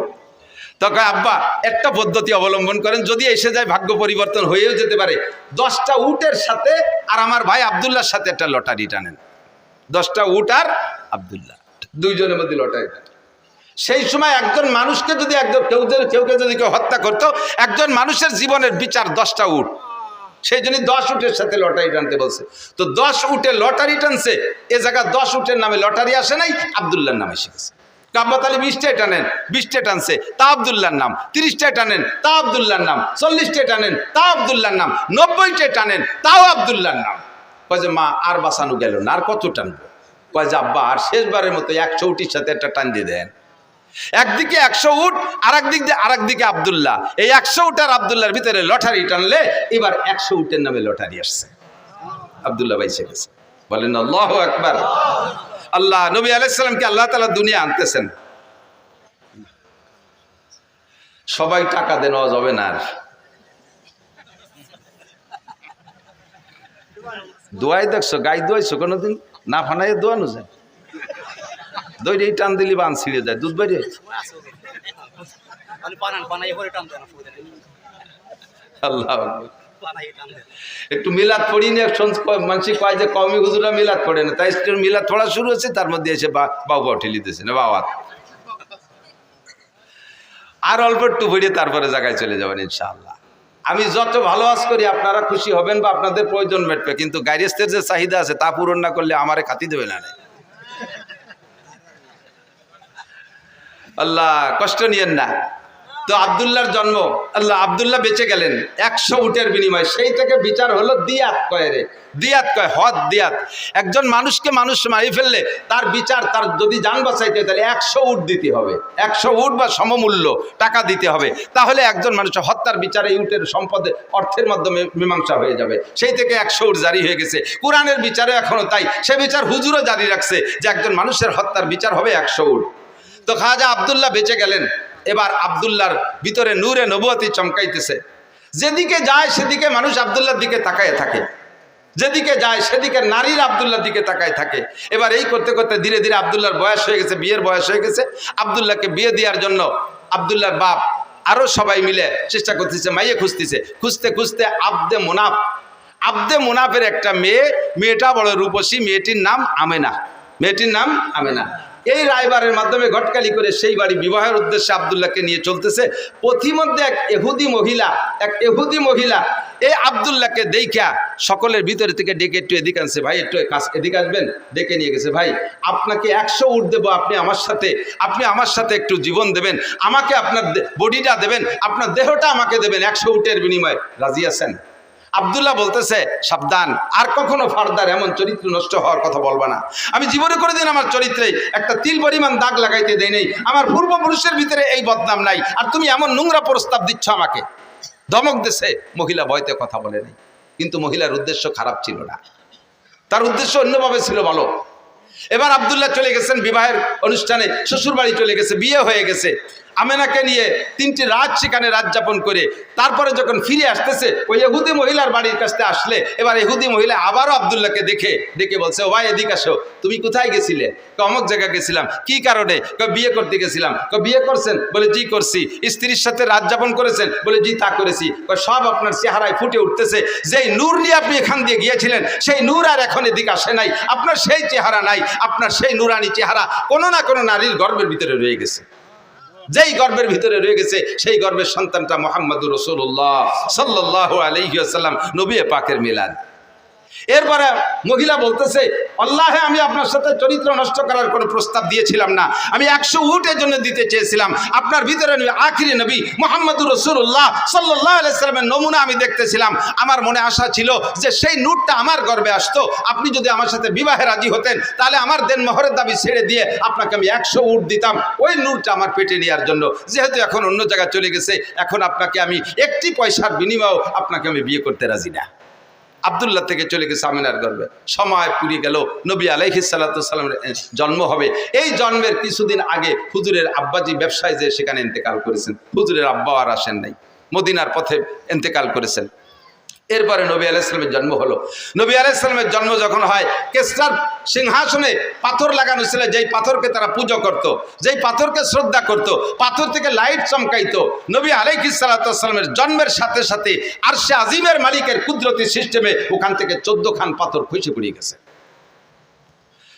তখন আব্বা একটা পদ্ধতি অবলম্বন করেন, যদি এসে যায় ভাগ্য পরিবর্তন হয়েও যেতে পারে। 10টা উটের সাথে আর আমার ভাই আব্দুল্লাহর সাথে একটা লটারি টানেন। 10টা উট আর আব্দুল্লাহ, দুইজনের মধ্যে লটারি টানেন। সেই সময় একজন মানুষকে যদি কেউকে যদি কেউ হত্যা করতো, একজন মানুষের জীবনের বিচার 10টা উট। সেই জন্য 10 উটের সাথে লটারি টানতে বলছে। তো 10 উটে লটারি টানছে, এ জায়গা 10 উটের নামে লটারি আসে নাই, আব্দুল্লাহর নামে শিখেছে। আব্বা তাহলে 20টায় টানেন, 20টে টানছে তা আব্দুল্লাহর নাম, 30টায় টানেন তা আব্দুল্লাহর নাম, 40টায় টানেন তা আব্দুল্লাহর নাম, 90টায় টানেন তাও আব্দুল্লাহর নাম। কয় যে মা আর বাঁচানো গেল না, আর কত টানবো? কয় যে আব্বা আর শেষবারের মতো 100 উটির সাথে একটা টান দিয়ে দেন। একদিকে 100 উট, আরেকদিকে আব্দুল্লাহ। এই 100 উট আর আব্দুল্লাহর ভিতরে লটারি টানলে এবার 100 উটের নামে লটারি আসছে, আব্দুল্লাহ বাইসে গেছে। বলেন আল্লাহু আকবার। আল্লাহ নবী আলাইহিস সালামকে আল্লাহ তাআলা দুনিয়া আনতেছেন। সবাই টাকা দেন যাবে না, আর দোয়াই দেখছো, গাই দোয়াইছো কোনোদিন? না ফানাই দোয়ানো যায়, দইরে টান দিলি বান ছিঁড়ে যায়, দুধ বাইরে। আল্লাহ একটু মিলাদ পড়ি না, মানুষ কয় যে কওমি হুজুরা মিলাদ পড়ে না, তাই মিলাদ পড়া শুরু হচ্ছে, তার মধ্যে এসে বাবা ঠেলি দিয়েছে না বাবা। আর অল্প একটু পড়ে তারপরে জায়গায় চলে যাবেন ইনশাআল্লাহ। আমি যত ভালো আজ করি আপনারা খুশি হবেন বা আপনাদের প্রয়োজন মেটবে, কিন্তু গাইরেস্তের যে চাহিদা আছে তা পূরণ না করলে আমারে খাতি দেবে না। আল্লাহ কষ্ট নিয়েন না। তো আব্দুল্লাহর জন্ম, আল্লাহ আব্দুল্লাহ বেঁচে গেলেন 100 উটের বিনিময়ে। সেই থেকে বিচার হলো দিয়াত কয় রে, দিয়াত কয় হদ দিয়াত। একজন মানুষকে মানুষ মারি ফেললে তার বিচার, তার যদি জান বাঁচাইতে তাহলে 100 উট দিতে হবে, 100 উট বা সমমূল্য টাকা দিতে হবে। তাহলে একজন মানুষের হত্যার বিচারে উটের সম্পদে অর্থের মাধ্যমে মীমাংসা হয়ে যাবে। সেই থেকে 100 উট জারি হয়ে গেছে। কোরআনের বিচারে এখনো তাই, সে বিচার হুজুরও জারি রাখছে যে একজন মানুষের হত্যার বিচার হবে 100 উট। তো খাজা আব্দুল্লাহ বেঁচে গেলেন। এবার আব্দুল্লাহর ভিতরে নূরে নবুয়তি চমকাইতেছে। যেদিকে যায় সেদিকে মানুষ আব্দুল্লাহর দিকে তাকায় থাকে, যেদিকে যায় সেদিকে নারীর আব্দুল্লাহর দিকে তাকায় থাকে। এবার এই করতে করতে ধীরে ধীরে আব্দুল্লাহর বয়স হয়ে গেছে, বিয়ের বয়স হয়ে গেছে। আব্দুল্লাহকে বিয়ে দেওয়ার জন্য আব্দুল্লাহর বাপ আরো সবাই মিলে চেষ্টা করতেছে, মাইয়ে খুঁজতেছে। খুঁজতে খুঁজতে আব্দে মুনাফের একটা মেয়েটা বড় রূপসী, মেয়েটির নাম আমেনা। এই রায়বারের মাধ্যমে ঘটকালি করে সেই বাড়ি বিবাহের উদ্দেশ্যে আব্দুল্লাহকে নিয়ে চলতেছে। পথিমধ্যে এক এহুদি মহিলা এই আব্দুল্লাহকে দেখা সকলের ভিতরে থেকে ডেকে একটু এদিকে আনছে। ভাই একটু এদিকে আসবেন, ডেকে নিয়ে গেছে। ভাই আপনাকে 100 উট দেবো, আপনি আমার সাথে একটু জীবন দেবেন, আমাকে আপনার বডিটা দেবেন, আপনার দেহটা আমাকে দেবেন 100 উটের বিনিময়ে, রাজি আছেন? আব্দুল্লাহ বলতেছে, সাবধান, আর কখনো ফার্দার এমন চরিত্র নষ্ট হওয়ার কথা বলবা না। আমি জীবনে কোনোদিন আমার চরিত্রে একটা তিল পরিমাণ দাগ লাগাইতে দেই নাই, আমার পূর্বপুরুষের ভিতরে এই বদনাম নাই, আর তুমি এমন নোংরা প্রস্তাব দিচ্ছ আমাকে। ধমক দিছে। মহিলা ভয়তে কথা বলে নাই, কিন্তু মহিলার উদ্দেশ্য খারাপ ছিল না, তার উদ্দেশ্য অন্যভাবে ছিল ভালো। এবার আব্দুল্লাহ চলে গেছেন বিবাহের অনুষ্ঠানে, শ্বশুর বাড়ি চলে গেছে, বিয়ে হয়ে গেছে। আমেনাকে নিয়ে 3টি রাত সেখানে রাত যাপন করে তারপরে যখন ফিরে আসতেছে, ওই ইহুদি মহিলার বাড়ির কাছে আসলে এবার ইহুদি মহিলা আবারও আব্দুল্লাহকে ডেকে বলছে, ও ভাই এদিকে আসো, তুমি কোথায় গেছিলে? অমুক জায়গায় গেছিলাম। কি কারণে? বিয়ে করতে গেছিলাম। বিয়ে করছেন? বলে জি করছি। স্ত্রীর সাথে রাত যাপন করেছেন? বলে জি তা করেছি। সব আপনার চেহারায় ফুটে উঠতেছে, যেই নূর নিয়ে আপনি এখান দিয়ে গিয়েছিলেন সেই নূর আর এখন এদিকে আসে নাই, আপনার সেই চেহারা নাই, আপনার সেই নূরানি চেহারা কোনো না কোনো নারীর গর্ভের ভিতরে রয়ে গেছে। যেই গর্ভের ভিতরে রয়ে গেছে সেই গর্ভের সন্তানটা মুহাম্মদুর রাসূলুল্লাহ সাল্লাল্লাহু আলাইহি ওয়াসাল্লাম, নবী পাকের মিলাদ। এরপরে মহিলা বলতেছে, আল্লাহে আমি আপনার সাথে চরিত্র নষ্ট করার কোনো প্রস্তাব দিয়েছিলাম না, আমি 100 উটের জন্য দিতে চেয়েছিলাম। আপনার ভিতরে আখিরি নবী মুহাম্মদুর রাসূলুল্লাহ সাল্লাল্লাহু আলাইহি ওয়াসাল্লামের নমুনা আমি দেখতেছিলাম। আমার মনে আশা ছিল যে সেই নূরটা আমার গর্ভে আসতো, আপনি যদি আমার সাথে বিবাহে রাজি হতেন তাহলে আমার দেনমোহরের দাবি ছেড়ে দিয়ে আপনাকে আমি 100 উট দিতাম ওই নূরটা আমার পেটে নেওয়ার জন্য। যেহেতু এখন অন্য জায়গায় চলে গেছে, এখন আপনাকে আমি একটি পয়সার বিনিময়েও আপনাকে আমি বিয়ে করতে রাজি না। আব্দুল্লাহ থেকে চলে গেছে আমিনার গর্ভে। সময় পুরিয়ে গেল, নবী আলাইহিস সালাতু ওয়াস সালামের জন্ম হবে। এই জন্মের কিছুদিন আগে হুজুরের আব্বাজি ব্যবসায় যে সেখানে ইন্তেকাল করেছেন। হুজুরের আব্বা আর আসেন নাই, মদিনার পথে ইন্তেকাল করেছেন। এরপরে নবী আলাইহিস সালামের জন্ম হলো। নবী আলাইহিস সালামের জন্ম যখন হয়, কেসরার সিংহাসনে পাথর লাগানো ছিল, যেই পাথরকে তারা পূজা করত, যেই পাথরকে শ্রদ্ধা করত, পাথর থেকে লাইট চমকাইতো। নবী আলাইহিস সালাতু ওয়াস সালামের জন্মের সাথে সাথে আরশে আজিমের মালিকের কুদরতি সিস্টেমে ওখান থেকে 14 খান পাথর খসে পড়ে গেছে।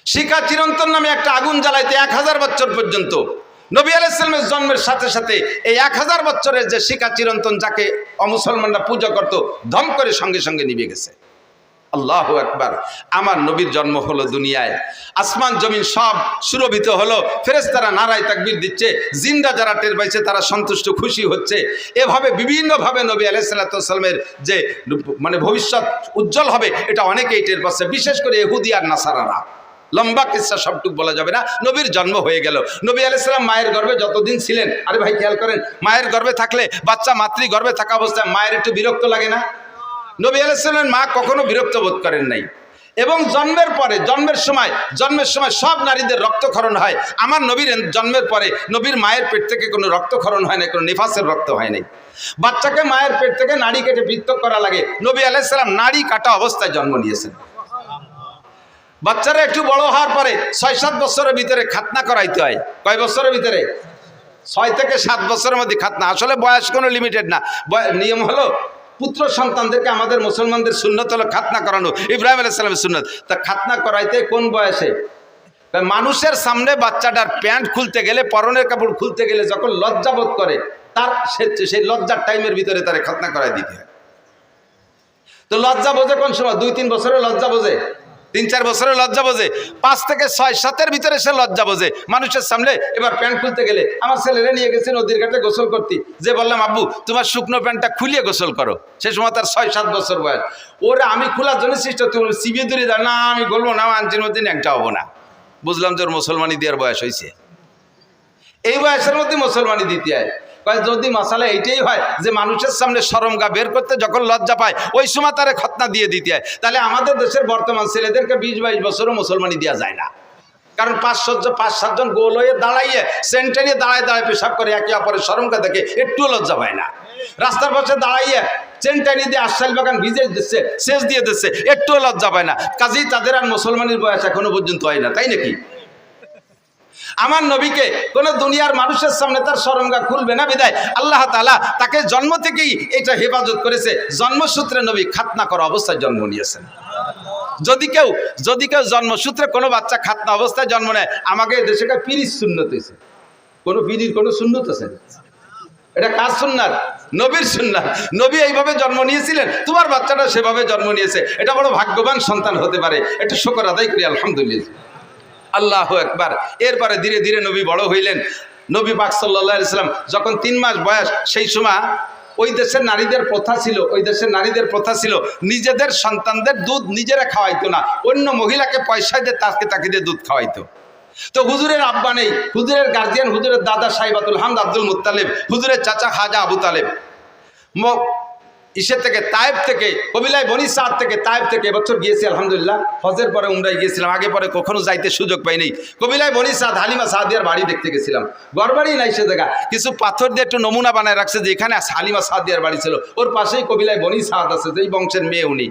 শিখা চিরন্তন নামে একটা আগুন জ্বালাইতে 1000 বছর পর্যন্ত। নবী আলাইহিস সালামের জন্মের সাথে সাথে এই 1000 বছরের যে শিখা চিরন্তন, যাকে অমুসলমানরা পূজা করত, ধম করে সঙ্গে সঙ্গে নিভে গেছে। আল্লাহু আকবার। আমার নবীর জন্ম হলো দুনিয়ায়, আসমান জমিন সব সুরভিত হলো, ফেরেশতারা নারায়ে তাকবীর দিচ্ছে, জিন্দা যারা টের পাইছে তারা সন্তুষ্ট খুশি হচ্ছে। এভাবে বিভিন্নভাবে নবী আলাইহিস সালাতু ওয়াস সালামের যে ভবিষ্যৎ উজ্জ্বল হবে এটা অনেকেই টের পাচ্ছে, বিশেষ করে ইহুদি আর নাসারারা। লম্বা কিসসা সবটুকু বলা যাবে না। নবীর জন্ম হয়ে গেল। নবী আলাইহিস সালাম মায়ের গর্ভে যতদিন ছিলেন, আরে ভাই খেয়াল করেন, মায়ের গর্ভে থাকলে বাচ্চা মাতৃ গর্ভে থাকা অবস্থায় মায়ের একটু বিরক্ত লাগে না? নবী আলাইহিস সালামের মা কখনো বিরক্ত বোধ করেন নাই। এবং জন্মের পরে, জন্মের সময় সব নারীদের রক্তক্ষরণ হয়। আমার নবীর জন্মের পরে নবীর মায়ের পেট থেকে কোনো রক্তক্ষরণ হয় না, কোনো নিফাসের রক্ত হয় নাই। বাচ্চাকে মায়ের পেট থেকে নাড়ি কেটে পৃথক করা লাগে। নবী আলাইহিস সালাম নাড়ি কাটা অবস্থায় জন্ম নিয়েছেন। বাচ্চারা একটু বড় হওয়ার পরে 6-7 বছরের ভিতরে খাতনা করাইতে হয়। কয় বছরের ভিতরে? 6 থেকে 7 বছরের মধ্যে খাতনা। আসলে বয়স কোনো লিমিটেড না, নিয়ম হলো পুত্র সন্তানদেরকে আমাদের মুসলমানদের সুন্নত হলো খাতনা করানো, ইব্রাহিম আলাইহিস সালামের সুন্নত। তা খাতনা করাইতে কোন বয়সে? মানুষের সামনে বাচ্চাটার প্যান্ট খুলতে গেলে, পরনের কাপড় খুলতে গেলে যখন লজ্জা বোধ করে, তার সেই লজ্জার টাইমের ভিতরে তারে খাতনা করাই দিতে হয়। তো লজ্জা বোঝে কোন সময়? 2-3 বছরের লজ্জা বোঝে, 3-4 বছরের লজ্জা বোঝে, 5 থেকে 6-7 ভিতরে সে লজ্জা বোঝে। মানুষের সামনে এবার প্যান্ট খুলতে গেলে, আমার ছেলেরা নিয়ে গেছে নদীর ঘাটে গোসল করতে, যে বললাম আব্বু তোমার শুকনো প্যান্টটা খুলিয়ে গোসল করো, সে সময় তার 6-7 বছর বয়স। ওরা আমি খোলার জন্য চেষ্টা, তুমি চিবিয়ে দূরে দাও, না আমি বলবো না, আনজির মধ্যে ন্যাংটা হবো না। বুঝলাম যে ওর মুসলমানি দেওয়ার বয়স হয়েছে, এই বয়সের মধ্যে মুসলমানি দিতে হয়। যদি মশালা এইটাই হয় যে মানুষের সামনে শরমগা বের করতে যখন লজ্জা পায় ওই সময় তারে খতনা দিয়ে দিতে হয়, তাহলে আমাদের দেশের বর্তমান ছেলেদেরকে 20-22 বছরও মুসলমানি দেওয়া যায় না। কারণ 5-7 জন গোল হয়ে দাঁড়াইয়ে সেন্টারে দাঁড়ায় দাঁড়ায় পেশাব করে, একে অপরের শরমকে দেখে একটু লজ্জা পায় না। রাস্তার পাশে দাঁড়াইয়ে চেনটানি দিয়ে আশাইল বাগান ভিজে দিচ্ছে, সেচ দিয়ে দিচ্ছে, একটুও লজ্জা পায় না। কাজেই তাদের আর মুসলমানের বয়স এখনো পর্যন্ত হয় না, তাই নাকি? আমার নবীকে কোন দুনিয়ার মানুষের সামনে তার শরমগা খুলবে না, বিদায় আল্লাহ তাআলা তাকে জন্ম থেকেই এটা হেফাজত করেছে। জন্মসূত্রে নবী খাতনা করা অবস্থায় জন্ম নিয়েছেন। যদি কেউ জন্মসূত্রে কোনো বাচ্চা খাতনা অবস্থায় জন্ম নেয়, আমাকে দেশে পিরির সুন্নত হয়েছে। কোনো পিরির কোনো সুন্নত আছে? এটা কার সুন্নাত? নবীর সুন্নাত। নবী এইভাবে জন্ম নিয়েছিলেন, তোমার বাচ্চাটা সেভাবে জন্ম নিয়েছে। এটা বড় ভাগ্যবান সন্তান হতে পারে, একটু শুকর আদায় করি আলহামদুলিল্লাহ। আল্লাহু আকবার। এরপরে ধীরে ধীরে নবী বড় হইলেন। নবী পাক সাল্লাল্লাহু আলাইহি সাল্লাম যখন 3 মাস বয়স, সেই সময় ওই দেশের নারীদের প্রথা ছিল নিজেদের সন্তানদের দুধ নিজেরা খাওয়াইতো না, অন্য মহিলাকে পয়সা দিয়ে তাকে দিয়ে দুধ খাওয়াইতো। তো হুজুরের আব্বা নেই, হুজুরের গার্জিয়ান হুজুরের দাদা সাইবাতুল হামদ আব্দুল মুত্তালিব, হুজুরের চাচা খাজা আবু তালেব ইসে থেকে তায়েব থেকে কবিলায় বনি সাদ থেকে তায়েব থেকে এবছর গিয়েছি আলহামদুলিল্লাহ। হজের পরে উমরায় গিয়েছিলাম, আগে পরে কখনো যাইতে সুযোগ পাইনি। কবিলায় বনি সাদ হালিমা সাদিয়ার বাড়ি দেখতে গেছিলাম। ঘরবাড়ি নাই সে জায়গা, কিছু পাথর দিয়ে একটু নমুনা বানায় রাখছে যে এখানে হালিমা সাদিয়ার বাড়ি ছিল। ওর পাশেই কবিলায় বনি সাদ আছে, যেই বংশের মেয়ে উনি।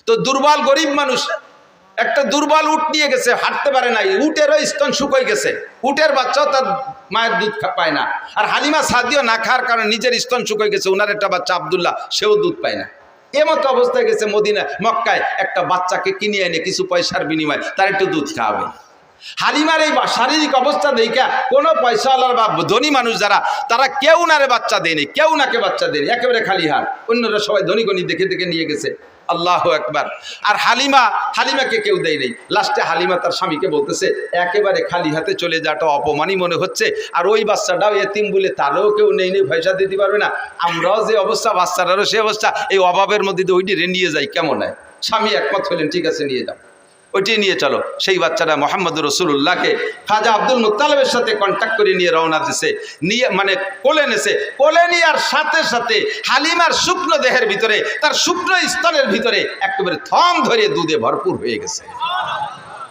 তো দুর্বল গরিব মানুষ, একটা দুর্বল উট নিয়ে গেছে, হাঁটতে পারে নাই, উটেরও স্তন শুকিয়ে গেছে, উটের বাচ্চাও তার মায়ের দুধ পায় না। আর হালিমা সাদিও না খাওয়ার কারণে নিজের স্তন শুকিয়ে গেছে, ওনার একটা বাচ্চা আব্দুল্লাহ, সেও দুধ পায় না। এমতো অবস্থায় গেছে মদিনা মক্কায় একটা বাচ্চাকে কিনে এনে কিছু পয়সার বিনিময়ে তার একটু দুধ খাওয়াবে। হালিমার এই শারীরিক অবস্থা দেখা কোনো পয়সাওয়ালার বা ধনী মানুষ যারা, তারা কেউ নারে বাচ্চা দেয়নি, কেউ নাকে বাচ্চা দেয়নি, একেবারে খালি হাত। অন্যরা সবাই ধনী গণী দেখে দেখে নিয়ে গেছে। আল্লাহু আকবার। আর হালিমাকে কেউ দেয় নেই। লাস্টে হালিমা তার স্বামীকে বলতেছে, একেবারে খালি হাতে চলে যাওয়াটা অপমানই মনে হচ্ছে, আর ওই বাচ্চাটাও এতিম বলে তারও কেউ নেই পয়সা দিতে পারবে না, আমরাও যে অবস্থা বাচ্চাটারও সে অবস্থা, এই অভাবের মধ্যে ওইটি নিয়ে যাই কেমন হয়? স্বামী একমত হলেন, ঠিক আছে নিয়ে যাও, ওইটি নিয়ে চলো। সেই বাচ্চাটা মোহাম্মদ রসুল্লাহকে খাজা আব্দুল মুত্তালিবের সাথে কন্ট্যাক্ট করে নিয়ে রওনা দিছে, নিয়ে মানে কোলে নেছে। কোলে নেওয়ার সাথে সাথে হালিমার শুকনো দেহের ভিতরে, তার শুকনো স্তনের ভিতরে একেবারে থম ধরে দুধে ভরপুর হয়ে গেছে।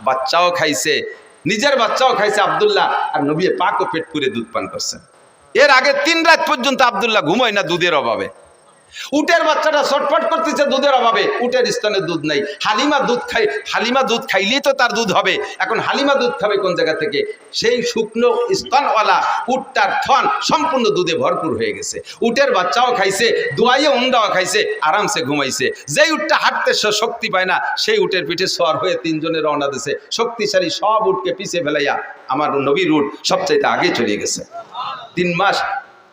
বাচ্চাও খাইছে, নিজের বাচ্চাও খাইছে আব্দুল্লাহ, আর নবী পাকও পেট পুরে দুধ পান করছেন। এর আগে 3 রাত পর্যন্ত আব্দুল্লাহ ঘুমোয় না দুধের অভাবে। উটের বাচ্চাটা ছটফট করতেছে দুধের অভাবে, উটের স্তনে দুধ নাই। হালিমা দুধ খাইলেই তো তার দুধ হবে। এখন হালিমা দুধ খাবে কোন জায়গা থেকে? সেই শুকনো স্তনওয়ালা উটটার থন সম্পূর্ণ দুধে ভরপুর হয়ে গেছে। উটের বাচ্চাও খাইছে, দোয়াইয়ে উন্ডাও খাইছে, আরামসে ঘুমাইছে। যেই উটটা হাঁটতে শক্তি পায় না, সেই উটের পিঠে সওয়ার হয়ে 3 জনে রওনা দিছে। শক্তিশালী সব উটকে পিছে ফেলাইয়া আমার নবীর উট সবচাইতে আগে চলে গেছে।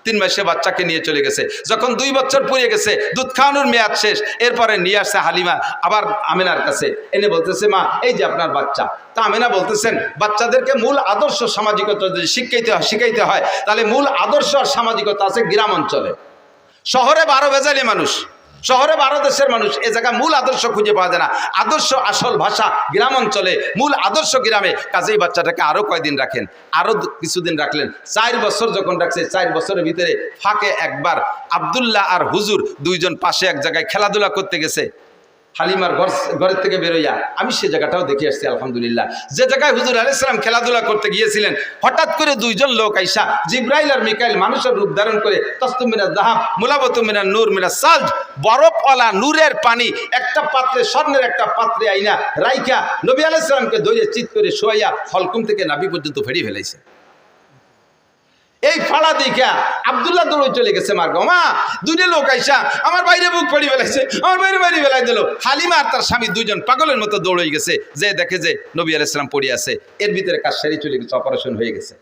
3 মাসে বাচ্চাকে নিয়ে চলে গেছে। যখন 2 বছর পুড়ে গেছে, দুধ খাওয়ানোর মেয়াদ শেষ, এরপরে নিয়ে আসছে হালিমা আবার আমেনার কাছে, এনে বলতেছে, মা এই যে আপনার বাচ্চা। তা আমেনা বলতেছেন, বাচ্চাদেরকে মূল আদর্শ সামাজিকতা যদি শিখাইতে হয়, তাহলে মূল আদর্শ আর সামাজিকতা আছে গ্রাম অঞ্চলে। শহরে 12 বেজালি মানুষ, শহরে 12 দেশের মানুষ, এ জায়গায় মূল আদর্শ খুঁজে পাওয়া যায় না। আদর্শ আসল ভাষা গ্রাম অঞ্চলে, মূল আদর্শ গ্রামে। কাজেই বাচ্চাটাকে আরো কয়দিন রাখেন, আরো কিছুদিন রাখলেন। 4 বছর যখন রাখছে, 4 বছরের ভিতরে ফাঁকে একবার আব্দুল্লাহ আর হুজুর 2 জন পাশে এক জায়গায় খেলাধুলা করতে গেছে। হালিমার ঘরের থেকে বেরোইয়া আমি সে জায়গাটাও দেখে আসছি আলহামদুলিল্লাহ। যে জায়গায় হুজুর আলাইহিস সালাম খেলাধুলা করতে গিয়েছিলেন, হঠাৎ করে 2 জন লোক আইসা, জিব্রাইল আর মিকাইল, মানুষের রূপ ধারণ করে, তস্তুম মিনাজ যাহাব মুলাবাতুম মিনান নূর মিনাস সালজ, বরফওয়ালা নূরের পানি একটা পাত্রে, স্বর্ণের একটা পাত্রে আইনা রাইখা নবী আলাইহিস সালামকে ধরে চিৎ করে শোয়াইয়া হলকুম থেকে নাভি পর্যন্ত ফেরি ফেলাইছে। এই ফাড়া দেখা আব্দুল্লাহ দৌড়ে চলে গেছে, মার গো মা, 2 লোক আইসা আমার বাইরে বুক পড়ি ফেলাইছে, আমার বাইরে ফেলাই দিল। হালিমা আর তার স্বামী 2 জন পাগলের মতো দৌড়ে গেছে, যে দেখে যে নবী আলাইহিস সালাম পড়ে আছে। এর ভিতরে কাজ সারি চলে গেছে, অপারেশন হয়ে গেছে।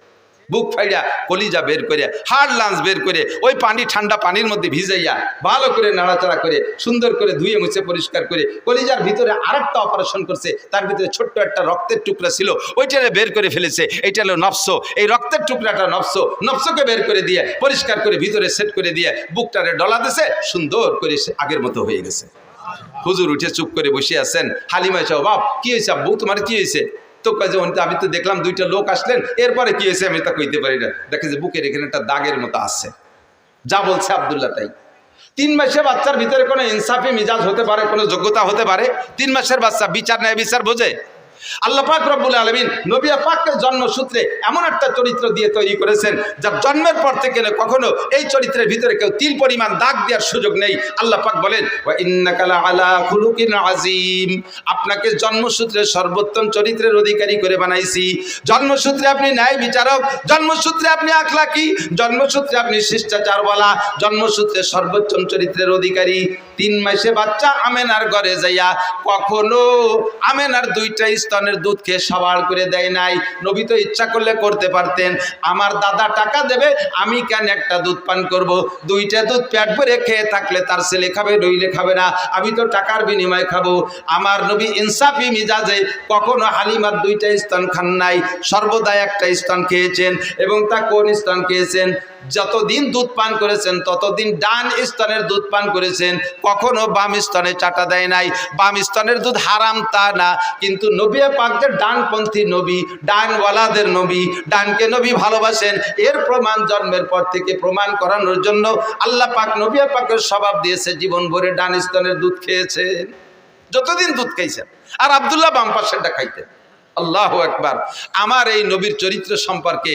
বুক ফাইড়া কলিজা বের করে, হাড় লাঞ্চ বের করে, ওই পানি ঠান্ডা পানির মধ্যে ভিজাইয়া ভালো করে নাড়াচাড়া করে, সুন্দর করে ধুয়ে মুছে পরিষ্কার করে, কলিজার ভিতরে আরেকটা অপারেশন করছে। তার ভিতরে ছোট্ট একটা রক্তের টুকরা ছিল, ওইটারে বের করে ফেলেছে। এইটা হলো নফস, এই রক্তের টুকরাটা নফসকে বের করে দিয়ে পরিষ্কার করে ভিতরে সেট করে দিয়ে বুকটারে ডলা দিছে, সুন্দর করে আগের মতো হয়ে গেছে। হুজুর উঠে চুপ করে বসে আছেন। হালিমা এসে, বাপ কি হয়েছে আব্বু, তোমার কি হয়েছে? তো আমি তো দেখলাম 2টা লোক আসলেন, এরপরে কি হয়েছে আমি তা কইতে পারি না। দেখে যে বুকের এখানে একটা দাগের মতো আসছে। যা বলছে আব্দুল্লাহ তাই। 3 মাসের বাচ্চার ভিতরে কোনো ইনসাফি মিজাজ হতে পারে, কোনো যোগ্যতা হতে পারে? 3 মাসের বাচ্চা বিচার ন্যায় বিচার বোঝে? আল্লাহ পাক রব্বুল আলামিন নবী পাককে জন্মসূত্রে এমন একটা চরিত্র দিয়ে তৈরি করেছেন, যার জন্মের পর থেকে কখনো এই চরিত্রের ভিতরে কেউ তিল পরিমাণ দাগ দেওয়ার সুযোগ নেই। আল্লাহ পাক বলেন, ওয়া ইন্নাকা লাআলা খুলুকিন আযীম, আপনাকে জন্মসূত্রে সর্বোত্তম চরিত্রের অধিকারী করে বানাইছি। জন্মসূত্রে আপনি ন্যায় বিচারক, জন্মসূত্রে আপনি আখলাকি, জন্মসূত্রে আপনি শিষ্টাচারওয়ালা, জন্মসূত্রে সর্বোত্তম চরিত্রের অধিকারী। 3 মাসে বাচ্চা আমেনার ঘরে যাইয়া কখনো আমেনার 2টা স্তনের দুধ খেয়ে সবার করে দেয় নাই। নবী তো ইচ্ছা করলে করতে পারতেন, আমার দাদা টাকা দেবে, আমি কেন একটা দুধ পান করব? 2টা দুধ পেট ভরে খেয়ে থাকলে তার ছেলে খাবে, নইলে খাবে না, আমি তো টাকার বিনিময়ে খাবো। আমার নবী ইনসাফি মিজাজে কখনো হালিমার 2টা স্তন খান নাই, সর্বদা একটা স্তন খেয়েছেন। এবং তা কোন স্তন খেয়েছেন? যতদিন দুধ পান করেছেন ততদিন ডান স্তনের দুধ পান করেছেন, কখনো বাম স্তনে চাটা দেয় নাই। বাম স্তনের দুধ হারাম তা না, কিন্তু নবী পাকদের ডানপন্থী নবী, ডানওয়ালাদের নবী, ডানকে নবী ভালোবাসেন, এর প্রমাণ জন্মের পর থেকে প্রমাণ করানোর জন্য আল্লাহ পাক নবী পাকের স্বভাব দিয়েছে, জীবন ভরে ডান স্তনের দুধ খেয়েছেন, যতদিন দুধ খাইছেন। আর আব্দুল্লাহ বাম পাশেরটা খাইতেন। আল্লাহু আকবার। আমার এই নবীর চরিত্র সম্পর্কে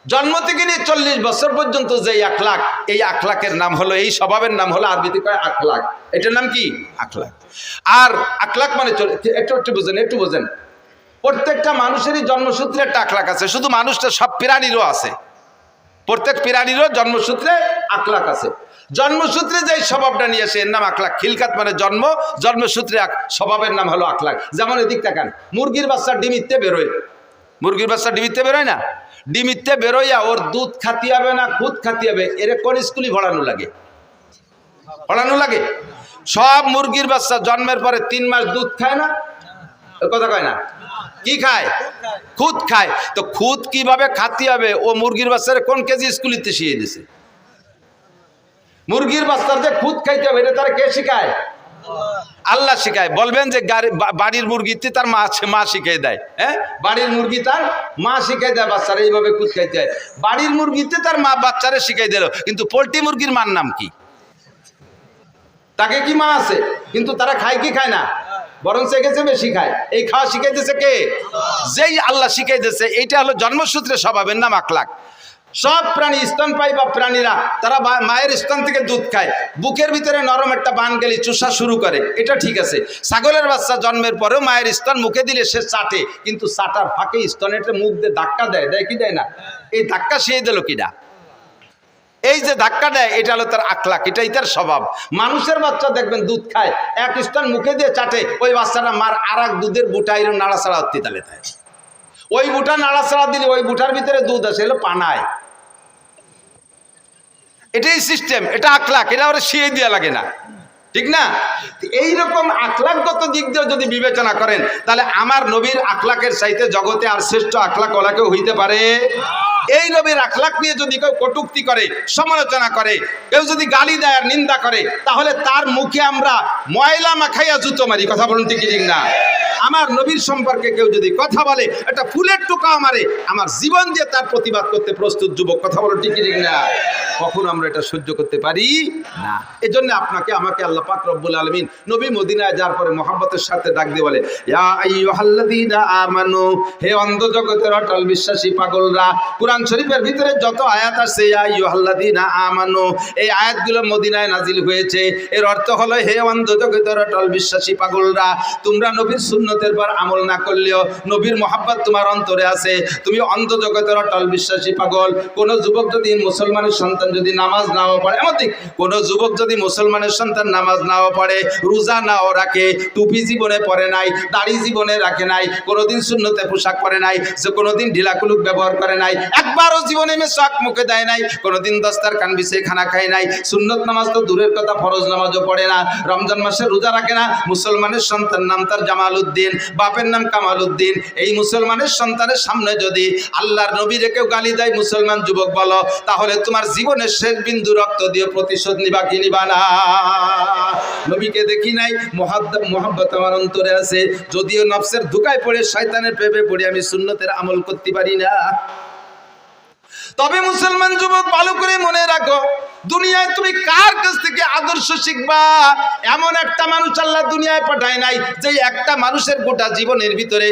জন্ম থেকে নিয়ে 40 বছর পর্যন্ত যে আখলাক, এই আখলাকের নাম হলো, এই স্বভাবের নাম হলো আরবিতে কয় আখলাক। এটার নাম কি? আখলাক। আর আখলাক মানে একটু বোঝেন, প্রত্যেকটা মানুষেরই জন্মসূত্রে একটা আখলাক আছে। শুধু মানুষটা, সব প্রাণীরও আছে, প্রত্যেক প্রাণীরও জন্মসূত্রে আখলাক আছে। জন্মসূত্রে যে স্বভাবটা নিয়ে আসে এর নাম আখলাক। খিলকাত মানে জন্ম, জন্মসূত্রে স্বভাবের নাম হলো আখলাক। যেমন এদিক তাকান, মুরগির বাচ্চা ডিমিতে বেরোয়, মুরগির বাচ্চা ডিমিতে বেরোয় না? ডিমিতে বেরোইয়া ওর দুধ খাতি হবে না খুদ খাতি হবে, এর কোন স্কুলে পড়ানো লাগে? পড়ানো লাগে? সব মুরগির বাচ্চা জন্মের পরে 3 মাস দুধ খায় না? কথা কয় না? কি খায়? খুদ খায়। তো খুদ কিভাবে খাতি হবে ও মুরগির বাচ্চারে কোন কেজি স্কুলিতে শিখিয়ে দিছে? মুরগির বাচ্চার যে খুদ খাইতে হবে এটা তারা কে শিখায়? আল্লাহ শিখায়। বলবেন যে বাড়ির মুরগিতে তার মা শিখিয়ে দেয়। হ্যাঁ, বাড়ির মুরগি তার মা শিখাই দেয় বাচ্চারা এইভাবে খুদ খাইতে হয়। বাড়ির মুরগিতে তার মা বাচ্চারা শিখাই দিল, কিন্তু পোল্ট্রি মুরগির মার নাম কি? তাকে কি মা আছে? কিন্তু তারা খায় কি খায় না? বরং শিখেছে বেশি খায়। এই খাওয়া শিখাইতেছে কে? যেই আল্লাহ শিখাইতেছে। এইটা হলো জন্মসূত্রে স্বভাবের নাম আখলাক। সব প্রাণী, স্তনপায়ী বা প্রাণীরা, তারা মায়ের স্তন থেকে দুধ খায়, বুকের ভিতরে নরম একটা বান গেলে চুষা শুরু করে, এটা ঠিক আছে। ছাগলের বাচ্চা জন্মের পরেও মায়ের স্তন মুখে দিলে সে চাটে, কিন্তু চাটার ফাঁকে স্তনে মুখ দিয়ে ধাক্কা দেয়, দেয় কি দেয় না? এই ধাক্কা সে দিল কিনা? এই যে ধাক্কা দেয়, এটা হলো তার আখলাক, এটাই তার স্বভাব। মানুষের বাচ্চা দেখবেন দুধ খায়, এক স্তন মুখে দিয়ে চাটে, ওই বাচ্চাটা মার আর এক দুধের বুটা এরকম নাড়াচাড়া হতে তালে থাকে। ওই বুটা নাড়াচাড়া দিলে ওই বুটার ভিতরে দুধ আছে, এলো পানায়। এটাই সিস্টেম, এটা আখলাক, এটা ওরা শিয়ে দেওয়া লাগে না, ঠিক না? এইরকম আখলাকগত দিক দিয়ে যদি বিবেচনা করেন, তাহলে আমার নবীর আখলাকের চাইতে জগতে আর শ্রেষ্ঠ আখলাক ওলা কেউ হইতে পারে? এই নবীর আখলাক নিয়ে যদি কেউ কটূক্তি করে, সমালোচনা করে, কেউ যদি গালি দেয় আর নিন্দা করে, তাহলে তার মুখে আমরা ময়লা মাখাইয়া জুতো মারি। কথা বলুন ঠিক ঠিক না? আমার নবীর সম্পর্কে কেউ যদি কথা বলে, একটা ফুলের টোকা মারে, আমার জীবন দিয়ে তার প্রতিবাদ করতে প্রস্তুত যুবক। কথা বলুন ঠিক ঠিক না? কখনো আমরা এটা সহ্য করতে পারি না। এজন্য আপনাকে আমাকে আল্লাহ পাক রব্বুল আলামিন নবী মদিনায় যাওয়ার পরে মহব্বতের সাথে ডাক দিয়ে বলে, ইয়া আইয়ুহাল্লাযীনা আমানু, হে অন্ধ জগতের অটল বিশ্বাসী পাগলরা। কোরআন শরীফের ভিতরে যত আয়াত আছে, ইয়া আইয়ুহাল্লাযীনা আমানু, এই আয়াতগুলো মদিনায় নাজিল হয়েছে। এর অর্থ হলো, হে অন্ধ জগতের অটল বিশ্বাসী পাগলরা, তোমরা নবীর সুন্নতের পর আমল না করলেও নবীর মহব্বত তোমার অন্তরে আছে, তুমি অন্ধ জগতের অটল বিশ্বাসী পাগল। কোন যুবক যদি মুসলমানের সন্তান যদি নামাজ নাও পড়ে, এমনকি কোন যুবক যদি মুসলমানের সন্তান নামাজ নাও পড়ে, রোজা নাও রাখে, টুপি জীবনে পরে নাই, দাড়ি জীবনে রাখে নাই, কোনোদিন সুন্নতে পোশাক পরে নাই, যে কোনোদিন ঢিলাকুলুক ব্যবহার করে নাই, একবারও জীবনে মেশাক মুখে দেয় নাই, কোনোদিন দস্তারখান বিছিয়ে খানা খায় নাই, সুন্নত নামাজ তো দূরের কথা, ফরজ নামাজও পড়ে না, রমজান মাসে রোজা রাখে না, মুসলমানের সন্তান নাম তার জামাল উদ্দিন, বাপের নাম কামাল উদ্দিন, এই মুসলমানের সন্তানের সামনে যদি আল্লাহর নবীরে কেউ গালি দেয়, মুসলমান যুবক বলো, তাহলে তোমার জীবনের শেষ বিন্দু রক্ত দিয়ে প্রতিশোধ নিবা কি নিবা না? নবীকে দেখি নাই, মোহাব্বত আমার অন্তরে আছে, যদিও নফসের ধোঁকায় পড়ে, শয়তানের প্রেমে পড়ে আমি সুন্নতের আমল করতে পারি না। তবে মুসলমান যুবক ভালো করে মনে রাখো, দুনিয়ায় তুমি কার কাছ থেকে আদর্শ শিখবা? এমন একটা মানুষ আল্লাহ দুনিয়ায় পাঠায় নাই যে একটা মানুষের গোটা জীবনের ভিতরে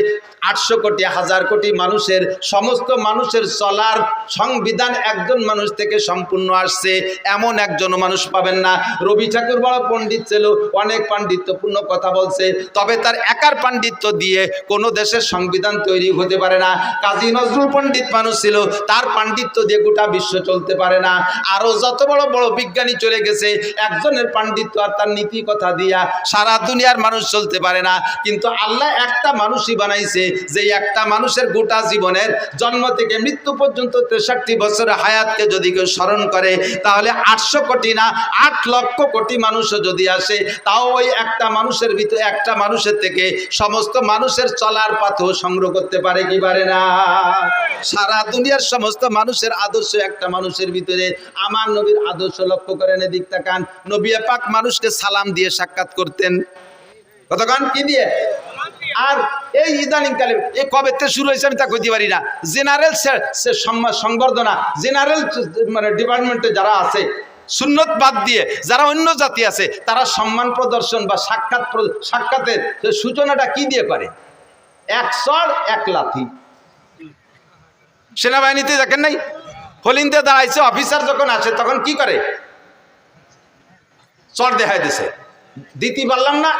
800 কোটি 1000 কোটি মানুষের সমস্ত মানুষের চলার সংবিধান একজন মানুষ থেকে সম্পূর্ণ আসছে, এমন একজন মানুষ পাবেন না। রবি ঠাকুর বড় পণ্ডিত ছিল, অনেক পাণ্ডিত্যপূর্ণ কথা বলছে, তবে তার একার পাণ্ডিত্য দিয়ে কোনো দেশের সংবিধান তৈরি হতে পারে না। কাজী নজরুল পণ্ডিত মানুষ ছিল, তার পাণ্ডিত্য দিয়ে গোটা বিশ্ব চলতে পারে না। আরও যত বড় বড় বিজ্ঞানী চলে গেছে, একজনের পাণ্ডিত্য আর তার নীতি কথা দিয়া সারা দুনিয়ার মানুষ চলতে পারে না। কিন্তু আল্লাহ একটা মানুষই বানাইছে, যে একটা মানুষের গোটা জীবনের জন্ম থেকে মৃত্যু পর্যন্ত 63 বছরের হায়াতকে যদি কেউ স্মরণ করে, তাহলে 800 কোটি না 8 লক্ষ কোটি মানুষও যদি আসে, তাও ওই একটা মানুষের ভিতরে, একটা মানুষের থেকে সমস্ত মানুষের চলার পাথও সংগ্রহ করতে পারে কি পারে না? সারা দুনিয়ার সমস্ত মানুষের আদর্শ একটা মানুষের ভিতরে। আমার নবীর আদর্শ লক্ষ্য করেন, এদিক তাকান। নবী পাক মানুষকে সালাম দিয়ে সাক্ষাৎ করতেন। কতক্ষণ কি দিয়ে? আর এই ইদানিং কালে এই কবে থেকে শুরু হয়েছে আমি তা কইতে পারি না। জেনারেল সংবর্ধনা, জেনারেল মানে ডিপার্টমেন্টে যারা আছে, সুন্নত বাদ দিয়ে যারা অন্য জাতি আছে, তারা সম্মান প্রদর্শন বা সাক্ষাতের সূচনাটা কি দিয়ে করে? 1 চড় 1 লাথি। সেনাবাহিনীতে দেখেন নাই, হলিন্দে দাঁড়াইছে, অফিসার যখন আসে তখন কি করে? চড় দেখাই দিছে, দিতে পারলাম না,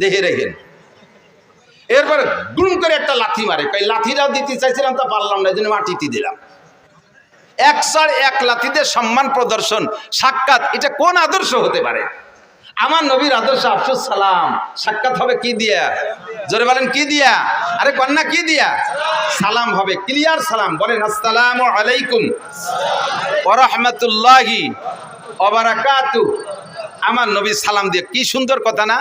দেখে রেখেন। এরপরে গুম করে একটা লাথি মারে, কই লাথিটাও দিতে চাইছিলাম তা পারলাম না, এই জন্য মাটিতে দিলাম। 1 চড় 1 লাথিতে সম্মান প্রদর্শন, সাক্ষাৎ, এটা কোন আদর্শ হতে পারে? আমার নবীর আদর্শ আফসুস সালাম। সাক্ষাৎ হবে কি দিয়া? জোরে বলেন কি দিয়া? আরে কন্যা কি দিয়া? সালাম হবে, ক্লিয়ার সালাম। বলেন আসসালামু আলাইকুম ওয়া রাহমাতুল্লাহি ওয়া বারাকাতুহু। আমার নবী সালাম দিয়ে, কি সুন্দর কথা না?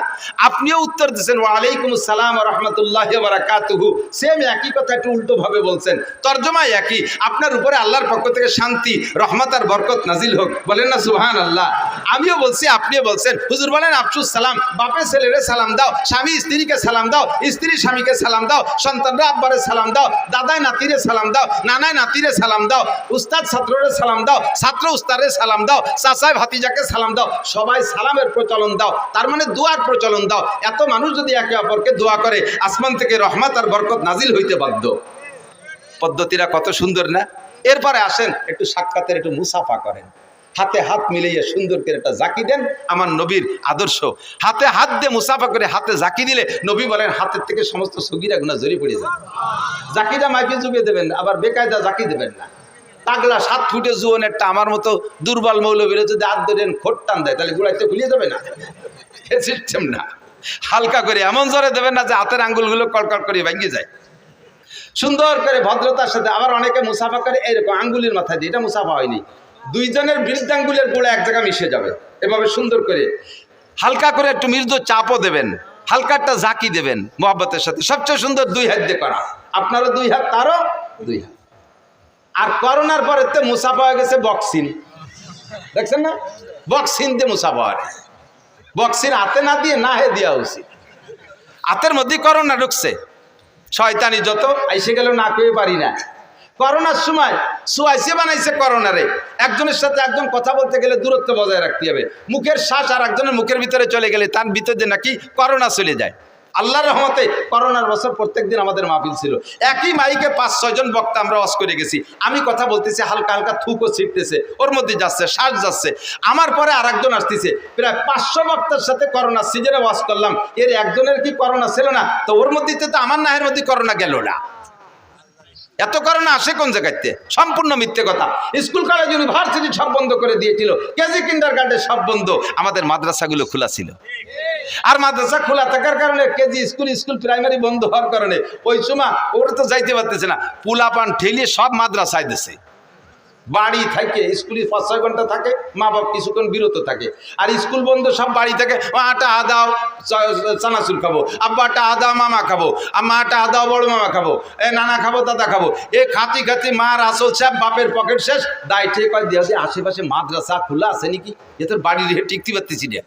আপনিও উত্তর দিচ্ছেন ওয়া আলাইকুম আসসালাম ওয়া রাহমাতুল্লাহি ওয়া বারাকাতুহু। সেম একই কথা, একটু উল্টো ভাবে বলছেন, তর্জমা একই। আপনার উপরে আল্লাহর পক্ষ থেকে শান্তি, রহমত আর বরকত নাজিল হোক। বলেন না সুবহানাল্লাহ? আমিও বলছি, আপনিও বলছেন। হুজুর বলেন আফসুস সালাম, বাপে ছেলেরে সালাম দাও, স্বামী স্ত্রীকে সালাম দাও, স্ত্রী স্বামীকে সালাম দাও, সন্তানরা আব্বারে সালাম দাও, দাদায় নাতিরে সালাম দাও, নানায় নাতিরে সালাম দাও, উস্তাদ ছাত্ররে সালাম দাও, ছাত্র উস্তাদে সালাম দাও, চাচায় ভাতিজাকে সালাম দাও, সবাই সালামের প্রচলন দাও। তার মানে দোয়ার প্রচলন দাও। এত মানুষ যদি একে অপরকে দোয়া করে, আসমান থেকে রহমত আর বরকত নাজিল হইতে বাধ্য। পদ্ধতিটা কত সুন্দর না? এরপরে আসেন একটু সাক্ষাতের, একটু মুসাফা করেন, হাতে হাত মিলিয়ে সুন্দর করে একটা জাকি দেন। আমার নবীর আদর্শ, হাতে হাত দিয়ে মুসাফা করে হাতে জাকি দিলে নবী বলেন হাতের থেকে সমস্ত সগীরা গুনাহ ঝরে পড়ে যায়। জাকিটা মাইকে জুবিয়ে দেবেন, আবার বেকায়দা জাকি দেবেন না। তাগলা 7 ফুটে জুয়ন একটা আমার মতো দুর্বল মৌলবীরা যদি হাত ধরেন খোট টান দেয়, তাহলে গুড়াইতে খুলিয়ে যাবে না। এ সিস্টেম না। হালকা করে এমন জোরে দেবেন না যে হাতের আঙ্গুলগুলো কড়কড় করে ভেঙে যায়। সুন্দর করে ভদ্রতার সাথে। আবার অনেকে মুসাফা করে এরকম আঙ্গুলির মাথায় দিয়ে, এটা মুসাফা হয়নি। দুইজনের বৃদ্ধাঙ্গুলের গোড়া এক জায়গায় মিশে যাবে, এভাবে সুন্দর করে হালকা করে একটু মৃদু চাপও দেবেন, হালকা একটা জাকি দেবেন মোহাব্বতের সাথে। সবচেয়ে সুন্দর 2 হাত দিয়ে করা, আপনারও 2 হাত, তারও 2 হাত। আর করোনার পরে তো মুসাফা হয়ে গেছে বক্সিন, দেখছেন না? বক্সিন দিয়ে মুসাফা হয়। বক্সিন হাতে না দিয়ে না হে দেওয়া উচিত। হাতের মধ্যে করোনা ঢুকছে, শয়তানি যত আইসে গেল না কয়ে পারি না। করোনার সময় সুয়াইসে বানাইছে করোনারে, একজনের সাথে একজন কথা বলতে গেলে দূরত্ব বজায় রাখতে হবে। মুখের শ্বাস আর একজনের মুখের ভিতরে চলে গেলে তার ভিতরে নাকি করোনা চলে যায়। আল্লাহর রহমতে করোনার বছর প্রত্যেকদিন আমাদের মাহফিল ছিল। একই মাইকে 5-6 জন বক্তা আমরা ওয়াজ করে গেছি। আমি কথা বলতেছি, হালকা হালকা থুকও ছিটতেছে, ওর মধ্যে যাচ্ছে, শ্বাস যাচ্ছে। আমার পরে আর একজন আসতেছে, প্রায় 500 বক্তার সাথে করোনা সিজনে ওয়াজ করলাম। এর একজনের কি করোনা ছিল না? তো ওর মধ্যে তো আমার নাহের মধ্যে করোনা গেল না। এত করোনা আসে কোন জায়গাতে? সম্পূর্ণ মিথ্যে কথা। স্কুল কলেজ ইউনিভার্সিটি সব বন্ধ করে দিয়েছিল, কেজি কিন্ডারগার্টেন সব বন্ধ, আমাদের মাদ্রাসাগুলো খোলা ছিল। আর মাদ্রাসা খোলা থাকার কারণে কেজি স্কুল প্রাইমারি বন্ধ হওয়ার কারণে ওই সময় ওরা তো যাইতে পারতেছে না, পোলাপান ঠেলিয়ে সব মাদ্রাসায় দিছে। বাড়ি থেকে স্কুলে 5-6 ঘন্টা থাকে, মা বাপ কিছুক্ষণ বিরত থাকে। আর স্কুল বন্ধ, সব বাড়ি থেকে আটা আদাও চানাচুর খাবো, আব্বা আটা আদাও মামা খাবো, আম্মা আটা আদাও বড় মামা খাবো, এ নানা খাবো দাদা খাবো। এ খাতি খাতি মার আসল সব, বাপের পকেট শেষ। দায় ঠিক করে দিয়ে আশেপাশে মাদ্রাসা খোলা আছে নাকি, এ তোর বাড়ি রেখে টিকতে পারতেছি না।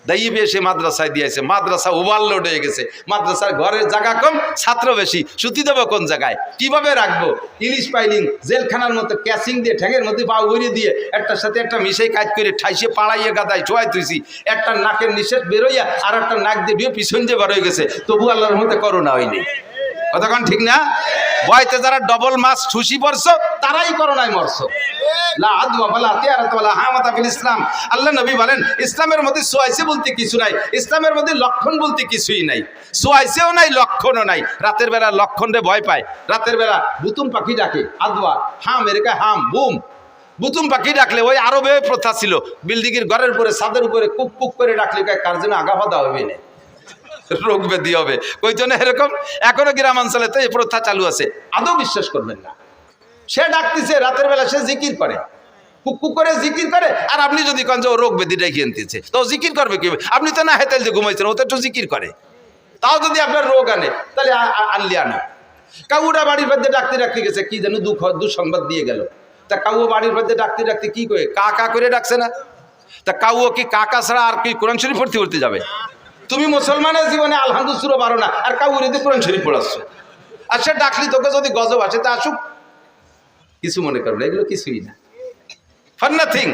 দাইবে এসে মাদ্রাসায় দিয়েছে, মাদ্রাসা ওভারলোড হয়ে গেছে, মাদ্রাসার ঘরের জায়গা কম, ছাত্র বেশি, সুতি দেবো কোন জায়গায়, কিভাবে রাখবো? ইলিশ পাইলিং জেলখানার মতো ক্যাসিং দিয়ে ঠ্যাঙের মধ্যে পা উড়িয়ে দিয়ে একটার সাথে একটা মিশাই কাজ করে ঠাইসে পাড়াইয়ে গাদায় চোয়াই তুইছি, একটা নাকের নিঃশ্বাস বেরোইয়া আর একটা নাক দিয়ে পিছন দিয়ে বার হয়ে গেছে, তবু আল্লাহর মধ্যে করোনা হয়নি। কতক্ষণ ঠিক না? বয়তে যারা ডবল মাছ ঠুসি পড়ছো তারাই করোনায় মরছো। ইসলাম, আল্লাহ নবী বলেন ইসলামের মধ্যে সোয়াইছে বলতে কিছু নাই, ইসলামের মধ্যে লক্ষণ বলতে কিছুই নাই, সোয়াইছেও নাই লক্ষণও নাই। রাতের বেলা লক্ষণ রে ভয় পায়, রাতের বেলা বুতুম পাখি ডাকে, আদওয়া হাম এরকা হাম বুম, বুতুম পাখি ডাকলে ওই আরবে প্রথা ছিল, বিল্ডিংয়ের ঘরের উপরে ছাদের উপরে কুক কুক করে ডাকলে কার জন্য আগা বাধা হবে না, রোগ ব্যাধি হবে, কই জন্য এরকম এখনো গ্রামাঞ্চলে তো এই প্রথা চালু আছে। আদৌ বিশ্বাস করবেন না, সে ডাকতেছে রাতের বেলা, সে জিকির করে, কুকু করে জিকির করে, আর আপনি যদি কন যে ও রোগ ব্যাধি ডেকে আনতেছে, তো জিকির করবে কি? আপনি তো না হেতেল যে ঘুমাইছেন, ও তো একটু জিকির করে, তাও যদি আপনার রোগ আনে তাহলে আনলি আনা। কাউটা বাড়ির মধ্যে ডাকতে ডাকতে গেছে, কি যেন দুঃসংবাদ দিয়ে গেল, তা কাউ বাড়ির মধ্যে ডাকতে ডাকতে কি করে কা কা করে ডাকছে না, তা কাউ কি কাকা ছাড়া আর কি কোরআন শরীফ পড়তে পড়তে যাবে? তুমি মুসলমানের জীবনে আলহামদুলিল্লাহ পারো না, আর কাউ রেদি কোরআন শরীফ পড়াচ্ছ, আর সে ডাকলি তোকে যদি গজব আসে তা আসুক, কিছু মনে করবে না, এগুলো কিছুই না, নাথিং।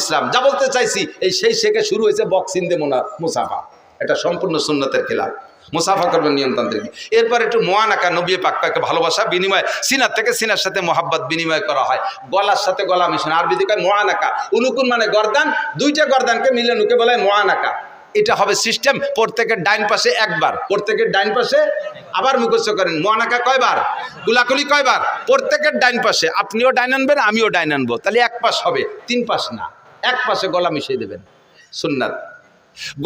ইসলাম যা বলতে চাইছি, এই সেই শেখে শুরু হয়েছে বক্সিং দে মুসাফা, এটা সম্পূর্ণ সুন্নতের খেলাফ, মুসাফা করবেন নিয়মতান্ত্রিক। এরপর একটু মোয়ানাকা, নবী পাক একটা ভালোবাসা বিনিময়, সিনার থেকে সিনার সাথে মোহাব্বত বিনিময় করা হয়, গলার সাথে গলা মিশন, আরবিতে কয় মোয়ানাকা, উনুকুন মানে গর্দান, দুইটা গর্দানকে মিলে নুকে বলে মোয়ানাকা। এটা হবে সিস্টেম, প্রত্যেকের ডাইন পাশে একবার, প্রত্যেকের ডাইন পাশে আবার মুখস্থ করেন, মোয়ানাকা কয়বার, কুলাকুলি কয়বার, প্রত্যেকের ডাইন পাশে, আপনিও ডাইন আনবেন আমিও ডাইন আনবো, তাহলে এক পাশ হবে, তিন পাশ না, এক পাশে গলা মিশিয়ে দেবেন, সুন্নাত।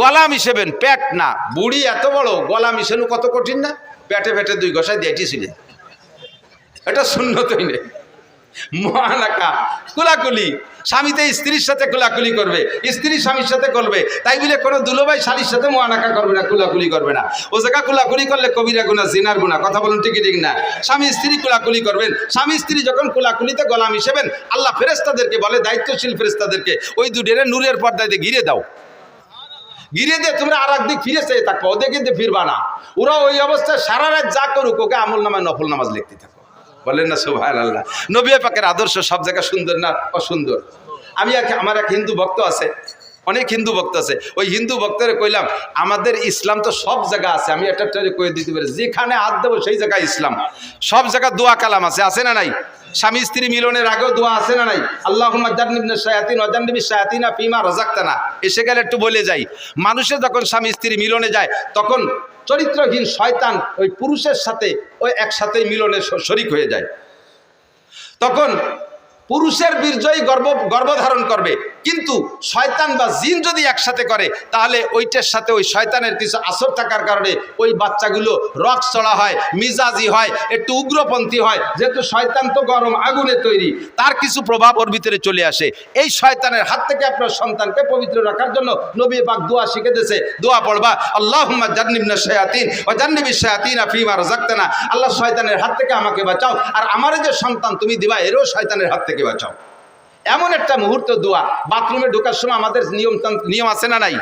গলা মিশাবেন, পেট না, বুড়ি এত বড়, গলা মিশানো কত কঠিন না, পেটে পেটে দুই ঘষায় দিয়ে ছিল, এটা সুন্নতই নেই। মোয়ানাকা কুলাকুলি, স্বামীতে স্ত্রীর সাথে কুলাকুলি করবে, স্ত্রী স্বামীর সাথে করবে, তাই বলে কোনো দুলোভাই শালীর সাথে মোয়ানাকা করবে না, কুলাকুলি করবে না, ও জায়গা কুলাকুলি করলে কবিরা গুনাহ, জিনার গুনাহ, কথা বলুন ঠিক ঠিক না? স্বামী স্ত্রী কুলাকুলি করবেন, স্বামী স্ত্রী যখন কুলাকুলিতে গলা মিশাবেন, আল্লাহ ফেরেশতাদেরকে বলে, দায়িত্বশীল ফেরেশতাদেরকে, ওই দুডেরে নূরের পর্দায় ঘিরে দাও, ঘিরে দিয়ে তোমরা আর একদিক ফিরে চেয়ে থাকবো, ওদের কিন্তু ফিরবা না, ওরা ওই অবস্থায় সারা রাত যা করুক, ওকে আমল নামায় নফল নামাজ লিখতে থাকো, বলেন না সুবহানাল্লাহ। নবী পাকের আদর্শ সব জায়গায় সুন্দর না অসুন্দর? আমার এক হিন্দু ভক্ত আছে, অনেক হিন্দু ভক্ত আছে, ওই হিন্দু ভক্তরে কইলাম আমাদের ইসলাম তো সব জায়গা আছে, আমি একটা কয়ে দিতে পারি, যেখানে হাত দেবো সেই জায়গায় ইসলাম, সব জায়গায় দোয়া কালাম আছে, আছে না নাই? স্বামী স্ত্রী মিলনের আগেও দোয়া আছে না নাই? আল্লাহুম্মা জান্নিবনা শায়াতিন ওয়া জান্নিবিশ শায়াতিনা ফিমা রাযাকতানা। এসে গেলে একটু বলে যাই, মানুষের যখন স্বামী স্ত্রী মিলনে যায়, তখন চরিত্রহীন শয়তান ওই পুরুষের সাথে ওই একসাথে মিলনে শরিক হয়ে যায়, তখন পুরুষের বীর্যই গর্ভধারণ করবে, কিন্তু শয়তান বা জিন যদি একসাথে করে, তাহলে ওইটার সাথে ওই শয়তানের কিছু আসর থাকার কারণে ওই বাচ্চাগুলো রক চড়া হয়, মিজাজি হয়, একটু উগ্রপন্থী হয়, যেহেতু শয়তান তো গরম আগুনে তৈরি, তার কিছু প্রভাব ওর ভিতরে চলে আসে। এই শয়তানের হাত থেকে আপনার সন্তানকে পবিত্র রাখার জন্য নবী পাক দোয়া শিখে দিয়েছে, দোয়া পড়বা, আল্লাহুম্মা জান্নিবনা শায়াতিন ওয়া জান্নিবিশ শায়াতিনা ফিমা রাযাকতানা, আল্লাহ শয়তানের হাত থেকে আমাকে বাঁচাও, আর আমার যে সন্তান তুমি দিবা এরও শয়তানের হাত থেকে বাঁচাও। এমন একটা মুহূর্ত দোয়া, বাথরুমে ঢোকার সময় আমাদের নিয়ম আছে না নাই?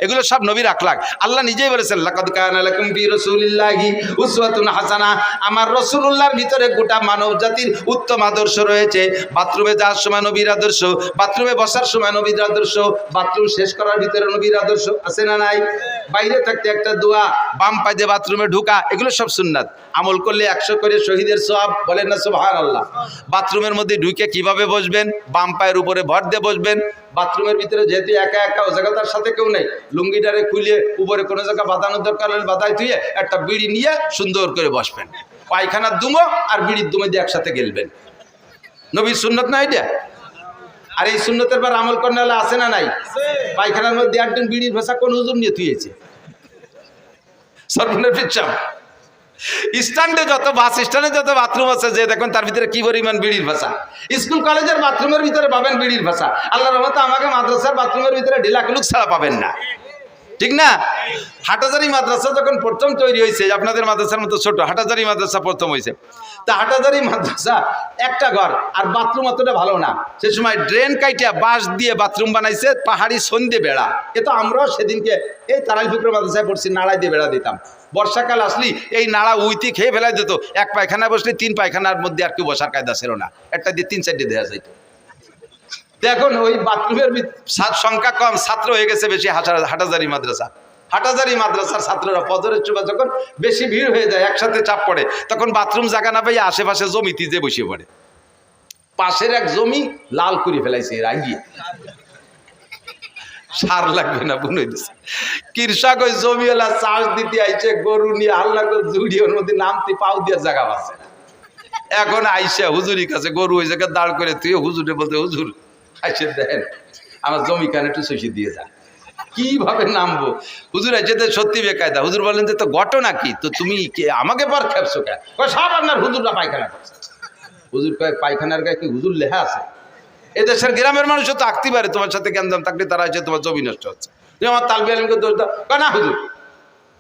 এগুলো সব নবীর আখলাক, আল্লাহ নিজেই বলেছেন, লাকাদ কানা লাকুম ফি রাসূলিল্লাহি উসওয়াতুন হাসানাহ, আমার রাসূলুল্লাহর ভিতরে গোটা মানব জাতির উত্তম আদর্শ রয়েছে। বাথরুমে যাওয়ার সময় নবীর আদর্শ, বাথরুমে বসার সময় নবীর আদর্শ, বাথরুম শেষ করার ভিতরে নবীর আদর্শ, আছে না নাই? বাইরে থাকতে একটা দোয়া, বাম পায়ে দিয়ে বাথরুমে ঢোকা, এগুলো সব সুন্নাত, আমল করলে 100 করে শহীদের সওয়াব, বলেন না সুবহানাল্লাহ। বাথরুমের মধ্যে ঢুকে কিভাবে বসবেন? বাম পায়ের উপরে ভর দিয়ে বসবেন, বাথরুমের ভিতরে যেহেতু একা একা, ও জায়গা তার সাথে কেউ নেই, লুঙ্গিটারে খুলে উপরে কোনো জায়গা বাঁধানোর দরকার হলে বাঁধাই ধুয়ে একটা বিড়ি নিয়ে সুন্দর করে বসবেন, পায়খানার দুমো আর বিড়ির দুমে দিয়ে একসাথে গেলবেন, নবীর সুন্নত না এটা? আর এই সুন্নতের পর আমল করলে হলে আছে না নাই? পায়খানার মধ্যে একজন বিড়ির ভাষা কোন হুজুর নিয়ে থুয়েছে, সর্বনের পিছাম স্ট্যান্ডে যত বাস স্ট্যান্ডে যত বাথরুম আছে, যে দেখুন তার ভিতরে কি পরিমাণ বিড়ির ভাষা, স্কুল কলেজের বাথরুমের ভিতরে পাবেন বিড়ির ভাষা, আল্লাহর রহমতে আমাকে মাদ্রাসার বাথরুমের ভিতরে ঢিলাকুলুক ছাড়া পাবেন না, ঠিক না? হাটহাজারী মাদ্রাসা যখন প্রথম তৈরি হয়েছে, আপনাদের মাদ্রাসার মতো ছোট, হাটহাজারী মাদ্রাসা প্রথম হয়েছে। তা হাটহাজারী মাদ্রাসা একটা ঘর, আর বাথরুম অতটা ভালো না। সে সময় ড্রেন কাইটা বাঁশ দিয়ে বাথরুম বানাইছে, পাহাড়ি সন্ধে বেড়া। এ তো আমরাও সেদিনকে এই তারাই ফুকর মাদ্রাসায় পড়ছি, নাড়াই দিয়ে বেড়া দিতাম। বর্ষাকাল আসলি এই নাড়া উইতি খেয়ে ফেলাই দিত। এক পায়খানায় বসলে 3 পায়খানার মধ্যে আর কেউ বসার কায়দা ছিল না, একটা দিয়ে 3-4 দেওয়া যাইত। এখন ওই বাথরুমের সংখ্যা কম, ছাত্র হয়ে গেছে বেশি। হাটহাজারী মাদ্রাসা, হাটহাজারী মাদ্রাসার ছাত্ররা ফজরের সময় যখন বেশি ভিড় হয়ে যায়, একসাথে চাপ পড়ে, তখন বাথরুম জায়গা না পাই আশেপাশে জমিতে যে বসে পড়ে। পাশের এক জমি লাল করে ফেলাইছে রাগিয়ে, সার লাগবে না বুনে দিছে। কৃষক ওই জমিওয়ালা চাষ দিতে আইছে, গরু নিয়ে আল্লাহ জুড়ি, ওর মধ্যে নামতে পাও দিয়ে জায়গা পাচ্ছে না। এখন আইসা হুজুরির কাছে গরু ওই জায়গায় দাঁড় করে তুই হুজুরে বলতে, হুজুর আইসে দেন আমার জমি কানে একটু শশী দিয়ে যান। কিভাবে নামবো? হুজুর যেতে সত্যি বেকায়দা। হুজুর বলেন যে তো ঘটনা কি, তো তুমি আমাকে পর খেপছো কেন? সব আপনার হুজুররা পায়খানা করছে। হুজুর কয় পায়খানার গায়ে কি হুজুর লেখা আছে? এদেশের গ্রামের মানুষও তো আঁকতে পারে, তোমার সাথে জ্ঞানদাম থাকলে তারা হচ্ছে তোমার জমি নষ্ট হচ্ছে। তুমি আমার তালবি আলিমকে দোষ দাও, না হুজুর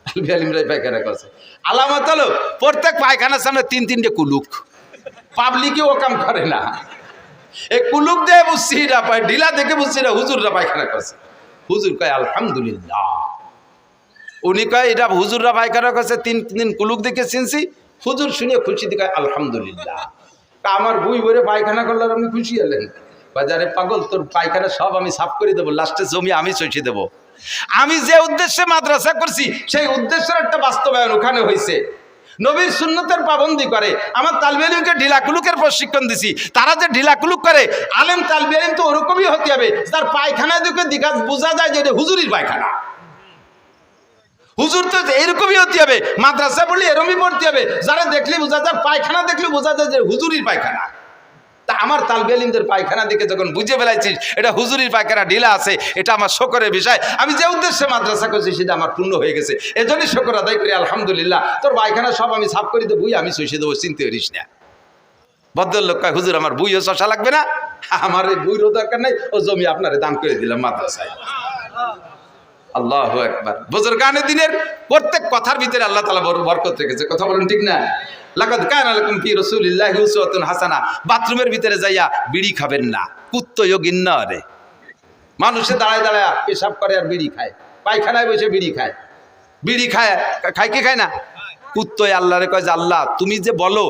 তালবি আলিমরাই পায়খানা করছে। আলামত হলো প্রত্যেক পায়খানার সামনে 3-3টে কুলুক, পাবলিকে ও কাম করে না। এই কুলুক দিয়ে বুঝছি না, পায় ঢিলা দেখে বুঝছি না হুজুররা পায়খানা করছে। হুজুর কয় আলহামদুলিল্লাহ। উনি কয় এটা হুজুররা পায়খানা করছে, 3 দিন কুলুক দেখে চিনছি। হুজুর শুনে খুশি দিকে আলহামদুলিল্লাহ। আমার বই ভরে পায়খানা করলে আপনি খুশি হলেন? বাজারে পাগল, তোর পায়খানা সব আমি সাফ করে দেবো, লাস্টে জমি আমি চষে দেবো। আমি যে উদ্দেশ্যে মাদ্রাসা করছি সেই উদ্দেশ্যের একটা বাস্তবায়ন ওখানে হয়েছে। নবীর সুন্নতের পাবন্দি করে। আমার তালবি আলিমকে ঢিলা কুলুকের প্রশিক্ষণ দিছি। তারা যে ঢিলা কুলুক করে, আলেম তালবি আলিম তো ওরকমই হতে হবে, তার পায়খানায় দেখে দিঘা বোঝা যায় যে হুজুরির পায়খানা। হুজুর তো এরকমই হতে হবে, মাদ্রাসা পড়লে এরকমই পড়তে হবে, যারা দেখলে বোঝা যায়, পায়খানা দেখলে বোঝা যায় যে হুজুরির পায়খানা। তা আমার তালবি আলিমদের পায়খানা দেখে যখন বুঝে ফেলাইছিস এটা হুজুরির পায়খানা, ঢিলা আছে, এটা আমার শকরের বিষয়। আমি যে উদ্দেশ্যে মাদ্রাসা করছি সেটা আমার পূর্ণ হয়ে গেছে, এজন্যই শকর আদায় করি আলহামদুলিল্লাহ। তোর পায়খানা সব আমি সাফ করে দেবো, আমি চষে দেবো, চিনতে পারিস না। ভদ্রলোক কয় হুজুর আমার বইও চষা লাগবে না, আমার এই বইরও দরকার নাই, ও জমি আপনারে দান করে দিলাম মাদ্রাসায়। আল্লাহু আকবার। বুজুরগানে দিনের প্রত্যেক কথার ভিতরে আল্লাহ তাআলা বরকত রেখেছে। কথা বলেন ঠিক না? লাকাদ কানা লাকুম ফি রাসূলিল্লাহি উসওয়াতুন হাসানাহ। বাথরুমের ভিতরে যাইয়া বিড়ি খাবেন না, কুত্তয়ও গিন্না রে। মানুষে দাঁড়ায় দাঁড়ায় পেশাব করে আর বিড়ি খায়, পায়খানায় বসে বিড়ি খায়। বিড়ি খায়, খায় কি খায় না? কুত্তয় আল্লাহরে কয় যে আল্লাহ তুমি যে বলো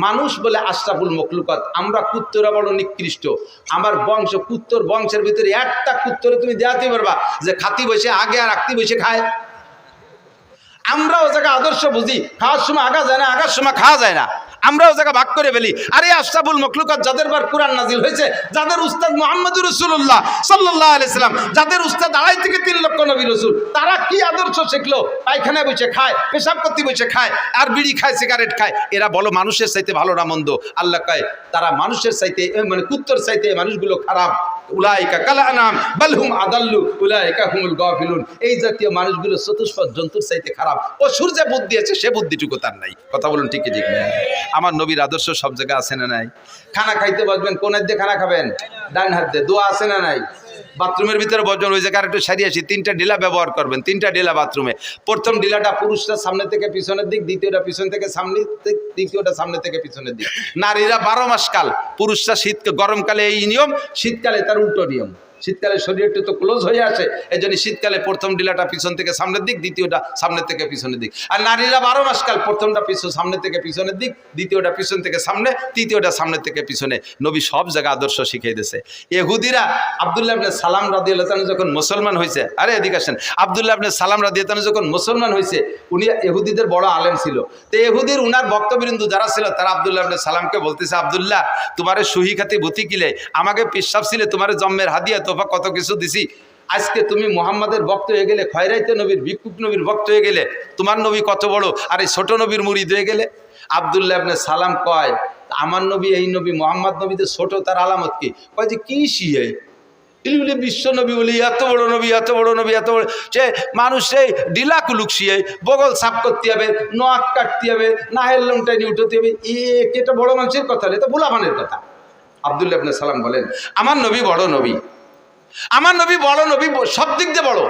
মানুষ বলে আশরাফুল মখলুকাত, আমরা কুত্তরা বড় নিকৃষ্ট। আমার বংশ, কুত্তর বংশের ভিতরে একটা কুত্তরে তুমি দেখাতে পারবা যে খাতি বসে আগে আর আঁকতি বসে খায়? আমরা ও জায়গা আদর্শ বুঝি, খাওয়ার সময় আগা যায় না, আগার সময় খাওয়া যায় না, আমরা ও জায়গা ভাগ করে ফেলি। আরে আশরাফুল মখলুকাত যাদের বার কুরআন নাজিল হয়েছে, যাদের উস্তাদ মুহাম্মদুর রাসূলুল্লাহ সাল্লাল্লাহু আলাইহি সাল্লাম, যাদের উস্তাদ 2.5 থেকে 3 লক্ষ নবী রাসূল, তারা কি আদর্শ শিখলো? পায়খানায় বসে খায়, পেশাব করতে বসে খায়, আর বিড়ি খায়, সিগারেট খায়। এরা বলো মানুষের চাইতে ভালো না মন্দ? আল্লাহ কয় তারা মানুষের চাইতে, মানে কুত্তর চাইতে মানুষগুলো খারাপ। উলাইকা কাল আনাম বাল হুম আদাল্লু উলাইকা হুমুল গাফিলুন। এই জাতীয় মানুষগুলো চতুষ্পদ জন্তুর চাইতে খারাপ। ও সূর্য বুদ্ধি আছে, সে বুদ্ধিটুকু তার নাই। কথা বলুন ঠিক কি ঠিক না? আমার নবীর আদর্শ সব জায়গায় আছে না নাই? খানা খাইতে বসবেন, কোন হাত দিয়ে খানা খাবেন? ডান হাত দিয়ে। দোয়া আছে না নাই? বাথরুমের ভিতরে বসবেন, ওই জায়গায় একটু সারিয়ে আসি, 3টা ঢিলা ব্যবহার করবেন। 3টা ঢিলা বাথরুমে। প্রথম ঢিলাটা পুরুষরা সামনে থেকে পিছনের দিক, দ্বিতীয়টা পিছন থেকে সামনে দিক, তৃতীয়টা সামনে থেকে পিছনের দিক। নারীরা 12 মাস কাল, পুরুষরা গরমকালে এই নিয়ম, শীতকালে তার উল্টো নিয়ম। শীতকালে শরীরটা তো ক্লোজ হয়ে আসে, এই জন্য শীতকালে প্রথম ঢিলাটা পিছন থেকে সামনের দিক, দ্বিতীয়টা সামনে থেকে পিছনের দিক। আর নারীরা 12 মাস কাল, প্রথমটা সামনে থেকে পিছনের দিক, দ্বিতীয়টা পিছন থেকে সামনে, তৃতীয়টা সামনে থেকে পিছনে। নবী সব জায়গায় আদর্শ শিখিয়ে দিয়েছে। ইহুদিরা আব্দুল্লাহ ইবনে সালাম রাদিয়াল্লাহু তাআলা যখন মুসলমান হয়েছে, আরে এদিকে আসেন, আব্দুল্লাহ ইবনে সালাম রাদিয়াল্লাহু তাআলা যখন মুসলমান হয়েছে, উনি ইহুদিদের বড় আলেম ছিল। তো ইহুদির উনার ভক্তবৃন্দ যারা ছিল, তারা আব্দুল্লাহ ইবনে সালামকে বলতেছে, আব্দুল্লাহ তোমারে সহি খাতি ভূতি কিলে, আমাকে পিসাব ছিলে, তোমারে জন্মের হাদিয়া তোফা কত কিছু দিছি, আজকে তুমি মুহাম্মাদের ভক্ত হয়ে গেলে, খয়রাইতে নবীর, ভিক্ষুক নবীর ভক্ত হয়ে গেলে, তোমার নবী কত বড়, আর এই ছোট নবীর মুরিদ হয়ে গেলে। আব্দুল্লাহ ইবনে সালাম কয় আমার নবী, এই নবী মুহাম্মদ নবীদের ছোট, তার আলামত কি? কয় যে কি শিয়ে বলে বিশ্ব নবী বলি, এত বড় নবী, এত বড় নবী, এত বড়, সে মানুষ সেই ডিলা কুলুক শিয়ে বগল সাফ করতে হবে, নোয়াক কাটতে হবে, নাহের লোমটাই নিয়ে উঠতে হবে। এটা বড় মানুষের কথা, এটা ভোলাভানের কথা। আব্দুল্লাহ ইবনে সালাম বলেন আমার নবী বড় নবী, আমার নবী বড় নবী, সব দিক দিয়ে বড়।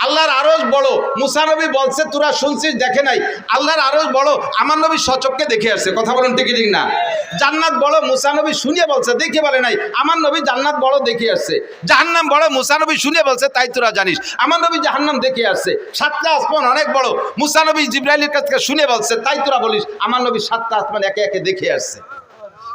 আল্লাহর আরশ বড়, মুসা নবী বলছে তোরা শুনছিস দেখে নাই, আল্লাহর আরশ বড়, আমার নবী সচক্ষে দেখে আসছে। কথা বলেন ঠিক ঠিক না? জান্নাত বড়, মুসা নবী শুনিয়ে বলছে, দেখে বলে নাই, আমার নবী জান্নাত বড় দেখে আসছে। জাহান্নাম বড়, মুসা নবী শুনিয়ে বলছে, তাই তোরা জানিস, আমার নবী জাহান্নাম দেখে আসছে। সাতটা আসমান অনেক বড়, মুসা নবী জিবরাইলের কাছ থেকে শুনে বলছে, তাই তোরা বলিস, আমার নবী সাতটা আসমান একে একে দেখে আসছে।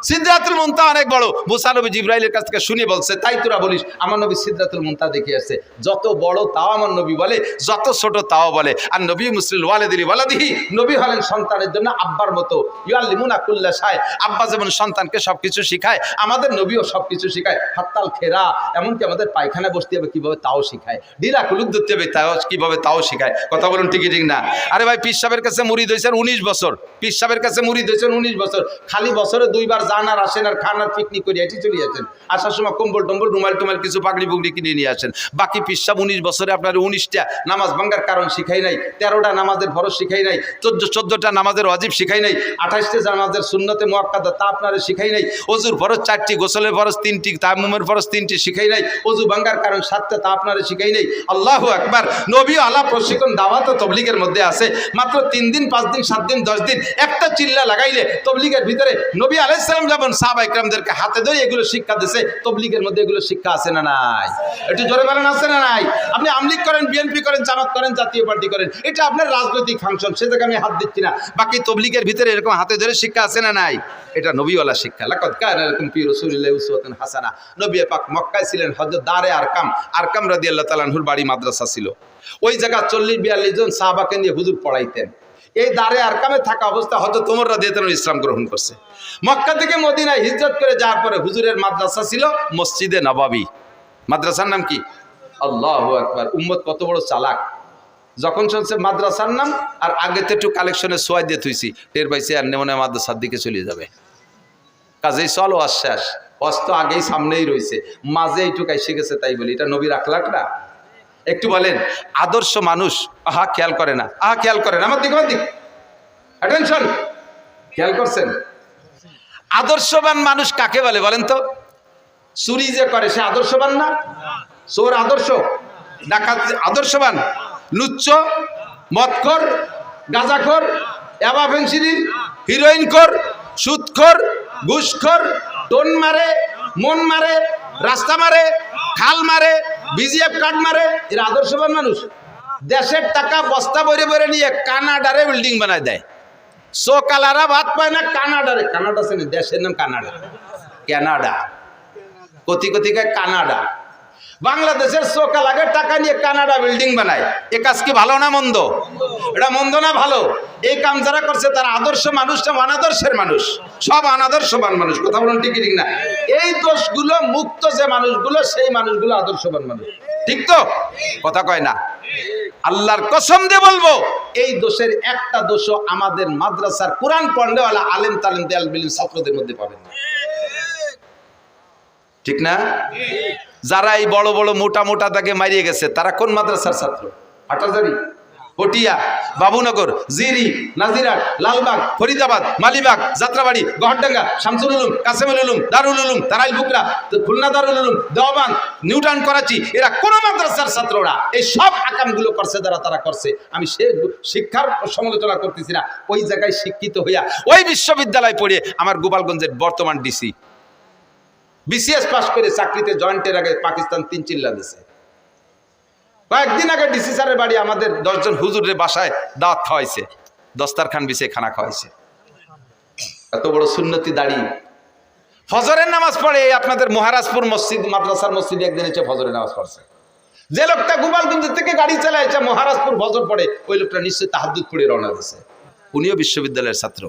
সিদরাতুল মুনতাহা অনেক বড়, মুসা নবী জিবরাইলের কাছ থেকে শুনে বলছে, তাই তোরা বলিস, আমার নবী সিদরাতুল মুনতাহা দেখে আসছে। যত বড় তাও আমার নবী বলে, যত ছোট তাও বলে। আর নবী মুসলিল ওয়ালিদিহি ওয়ালাদিহি, নবী হলেন সন্তানের জন্য আব্বার মতো। ইউআল্লিমুনা কুল্লা শাই, আব্বা যেমন সন্তানকে সবকিছু শিখায়, আমাদের নবীও সবকিছু শিখায়। হাত্তাল খেরা, এমনকি আমাদের পায়খানা বসতে হবে কিভাবে তাও শিখায়, ঢিলা কুলুক ধরতে হবে তাও কিভাবে তাও শিখায়। কথা বলুন ঠিক ঠিক না? আরে ভাই, পীর সাহেবের কাছে মুরিদ হয়েছেন 19 বছর, পীর সাহেবের কাছে মুরিদ হয়েছেন 19 বছর, খালি বছরে 2 বার যান আর আসেন, আর খান আর পিকনিক করে এটি চলে আসেন। আসার সময় কম্বল টম্বল রুমাল টুমাল কিছু পাগড়ি পুগড়ি কিনে নিয়ে আসেন। বাকি পীর সাহেব 19 বছরে আপনার 19টা নামাজ ভাঙ্গার কারণ শিখাই নাই, 13টা নামাজের ফরজ শিখাই নাই, 14টা নামাজের ওয়াজিব শিখাই নাই, 28টা নামাজের সুন্নতে মুআক্কাদা তা আপনারা শিখাই নাই, ওযুর ফরজ 4টি, গোসলের ফরজ 3টি, তায়াম্মুমের ফরজ 3টি শিখাই নাই, ওযু ভাঙ্গার কারণ 7টা তা আপনারা শিখাই নাই। আল্লাহু আকবার। নবী আলা প্রশিক্ষণ দাওয়াত ও তবলিগের মধ্যে আছে। মাত্র 3 দিন 5 দিন 7 দিন 10 দিন একটা চিল্লা লাগাইলে তবলিগের ভিতরে নবী আলাইহিস সালাম যেমন সাহাবা ইকরামদেরকে হাতে ধরে এগুলো শিক্ষা দিয়েছে, তবলিগের মধ্যে এগুলো শিক্ষা আছে না নাই? একটু জোরে বলেন আছে না নাই? আপনি আমলিগ করেন, বিএনপি করেন, জামাত করেন, জাতীয় পার্টি করেন, এটা আপনার রাজনৈতিক ফাংশন, সে জায়গায় আমি হাত দিচ্ছি না। বাকি তবলিগের ভিতরে এরকম হাতে ধরে শিক্ষা আছে না নাই? এটা নবীওয়ালা শিক্ষা। লাকাদ কানা লাকুম ফি রাসূলিল্লাহি উসওয়াতুন হাসানাহ। নবী পাক মক্কায় ছিলেন, হযরত দারে আরকাম রাদিয়াল্লাহু তাআলা আনহুর বাড়ি মাদ্রাসা ছিল। ওই জায়গা 40-42 জন সাহাবাকে নিয়ে হুজুর পড়াইতেন। এই দারে আরকামে থাকা অবস্থা হযরত ওমর রাদিয়াল্লাহু তাআলা ইসলাম গ্রহণ করছে। মক্কা থেকে মদিনায় হিজরত করে যাওয়ার পরে হুজুরের মাদ্রাসা ছিল মসজিদে নববী। মাদ্রাসার নাম কি? আল্লাহু আকবার। উম্মত কত বড় চালাক, যখন শুনছে মাদ্রাসার নাম আর আগে তো একটু কালেকশনে সোয়াই দিয়ে থুইছি, টের পাইছে আর মনে হয় মাদ্রাসার দিকে চলে যাবে, কাজেই চলো আশ্বাস, অস্ত আগেই সামনেই রয়েছে, মাঝে এইটুকু এসে গেছে, তাই বলি এটা নবীর আখলাক না? একটু বলেন, আদর্শ মানুষ আহা খেয়াল করে না, আহা খেয়াল করেন, আমার দিক অ্যাটেনশন, খেয়াল করছেন? আদর্শবান মানুষ কাকে বলে বলেন তো? চুরি যে করে সে আদর্শবান না? চোর আদর্শ, ডাকাত আদর্শবান, লুচ্চ, মদখোর, গাঁজাখোর, ইয়াবা ফেন্সিডিল, হিরোইনখোর, সুদখোর, ঘুষখোর, টোন মারে, মন মারে, রাস্তা মারে, খাল মারে, বিজিএফ কার্ড মারে, এরা আদর্শবান মানুষ? দেশের টাকা বস্তা বইরে বইরে নিয়ে কানাডারে বিল্ডিং বানায় দেয়। সোকালারা ভাত পায় না কানাডারে, কানাডা আছে না, দেশের নাম Canada, Canada, crore crore Canada. বাংলাদেশের সোকালাকে টাকা নিয়ে কানাডা বিল্ডিং বানায়, এ কাজ কি ভালো না মন্দ? এটা মন্দ না ভালো? এই কাম যারা করছে তারা আদর্শ মানুষ না অনাদর্শের মানুষ? সব অনাদর্শবান মানুষ। কথা বলুন ঠিক ঠিক না? এই দোষগুলো মুক্ত যে মানুষগুলো, সেই মানুষগুলো আদর্শবান মানুষ, ঠিক তো? কথা কয় না? আল্লাহর কসম দিয়ে বলবো, এই দোষের একটা দোষও আমাদের মাদ্রাসার কোরআন পড়নেওয়ালা আলেম তালেম দেয়াল বিলিম ছাত্রদের মধ্যে পাবেন না, ঠিক না? যারা এই বড় বড় মোটা মোটা তাকে মারিয়ে গেছে তারা কোন মাদ্রাসার ছাত্র? হাটাজারি, পটিয়া, বাবুনগর, জিরি, নাজিরাট, লালবাগ, ফরিদাবাদ, মালিবাগ, যাত্রাবাড়ি, গহরডাঙ্গা, শামসুল উলুম, কাসেমুল উলুম, দারুল উলুম, তারাইল বুকরা, খুলনা দারুল উলুম, দেওবান, নিউটাউন, করাচি, এরা কোন মাদ্রাসার ছাত্ররা? এই সব আকামগুলো করছে যারা, তারা করছে। আমি সে শিক্ষার সমালোচনা করতেছি না, ওই জায়গায় শিক্ষিত হইয়া ওই বিশ্ববিদ্যালয় পড়ে আমার গোপালগঞ্জের বর্তমান ডিসি বিসিএস পাস করে চাকরিতে জয়েন্টের আগে পাকিস্তান 3 চিল্লা দিছে। কয়েকদিন আগে ডিসি স্যারের বাড়ি আমাদের 10 জন হুজুরের বাসায় দাওয়াত খাওয়াইছে, দস্তারখান বিছিয়ে খানা খাওয়াইছে। এত বড় সুন্নতি দাড়ি। ফজরের নামাজ পড়ে আপনাদের মহারাজপুর মসজিদ মাদ্রাসার মসজিদে একদিন এসে ফজরের নামাজ পড়ছে। যে লোকটা গোপালগঞ্জ থেকে গাড়ি চালাইছে মহারাজপুর ফজর পড়ে, ওই লোকটা নিশ্চয়ই তাহাজ্জুদ পড়ে রওনা দিয়েছে। উনিও বিশ্ববিদ্যালয়ের ছাত্র।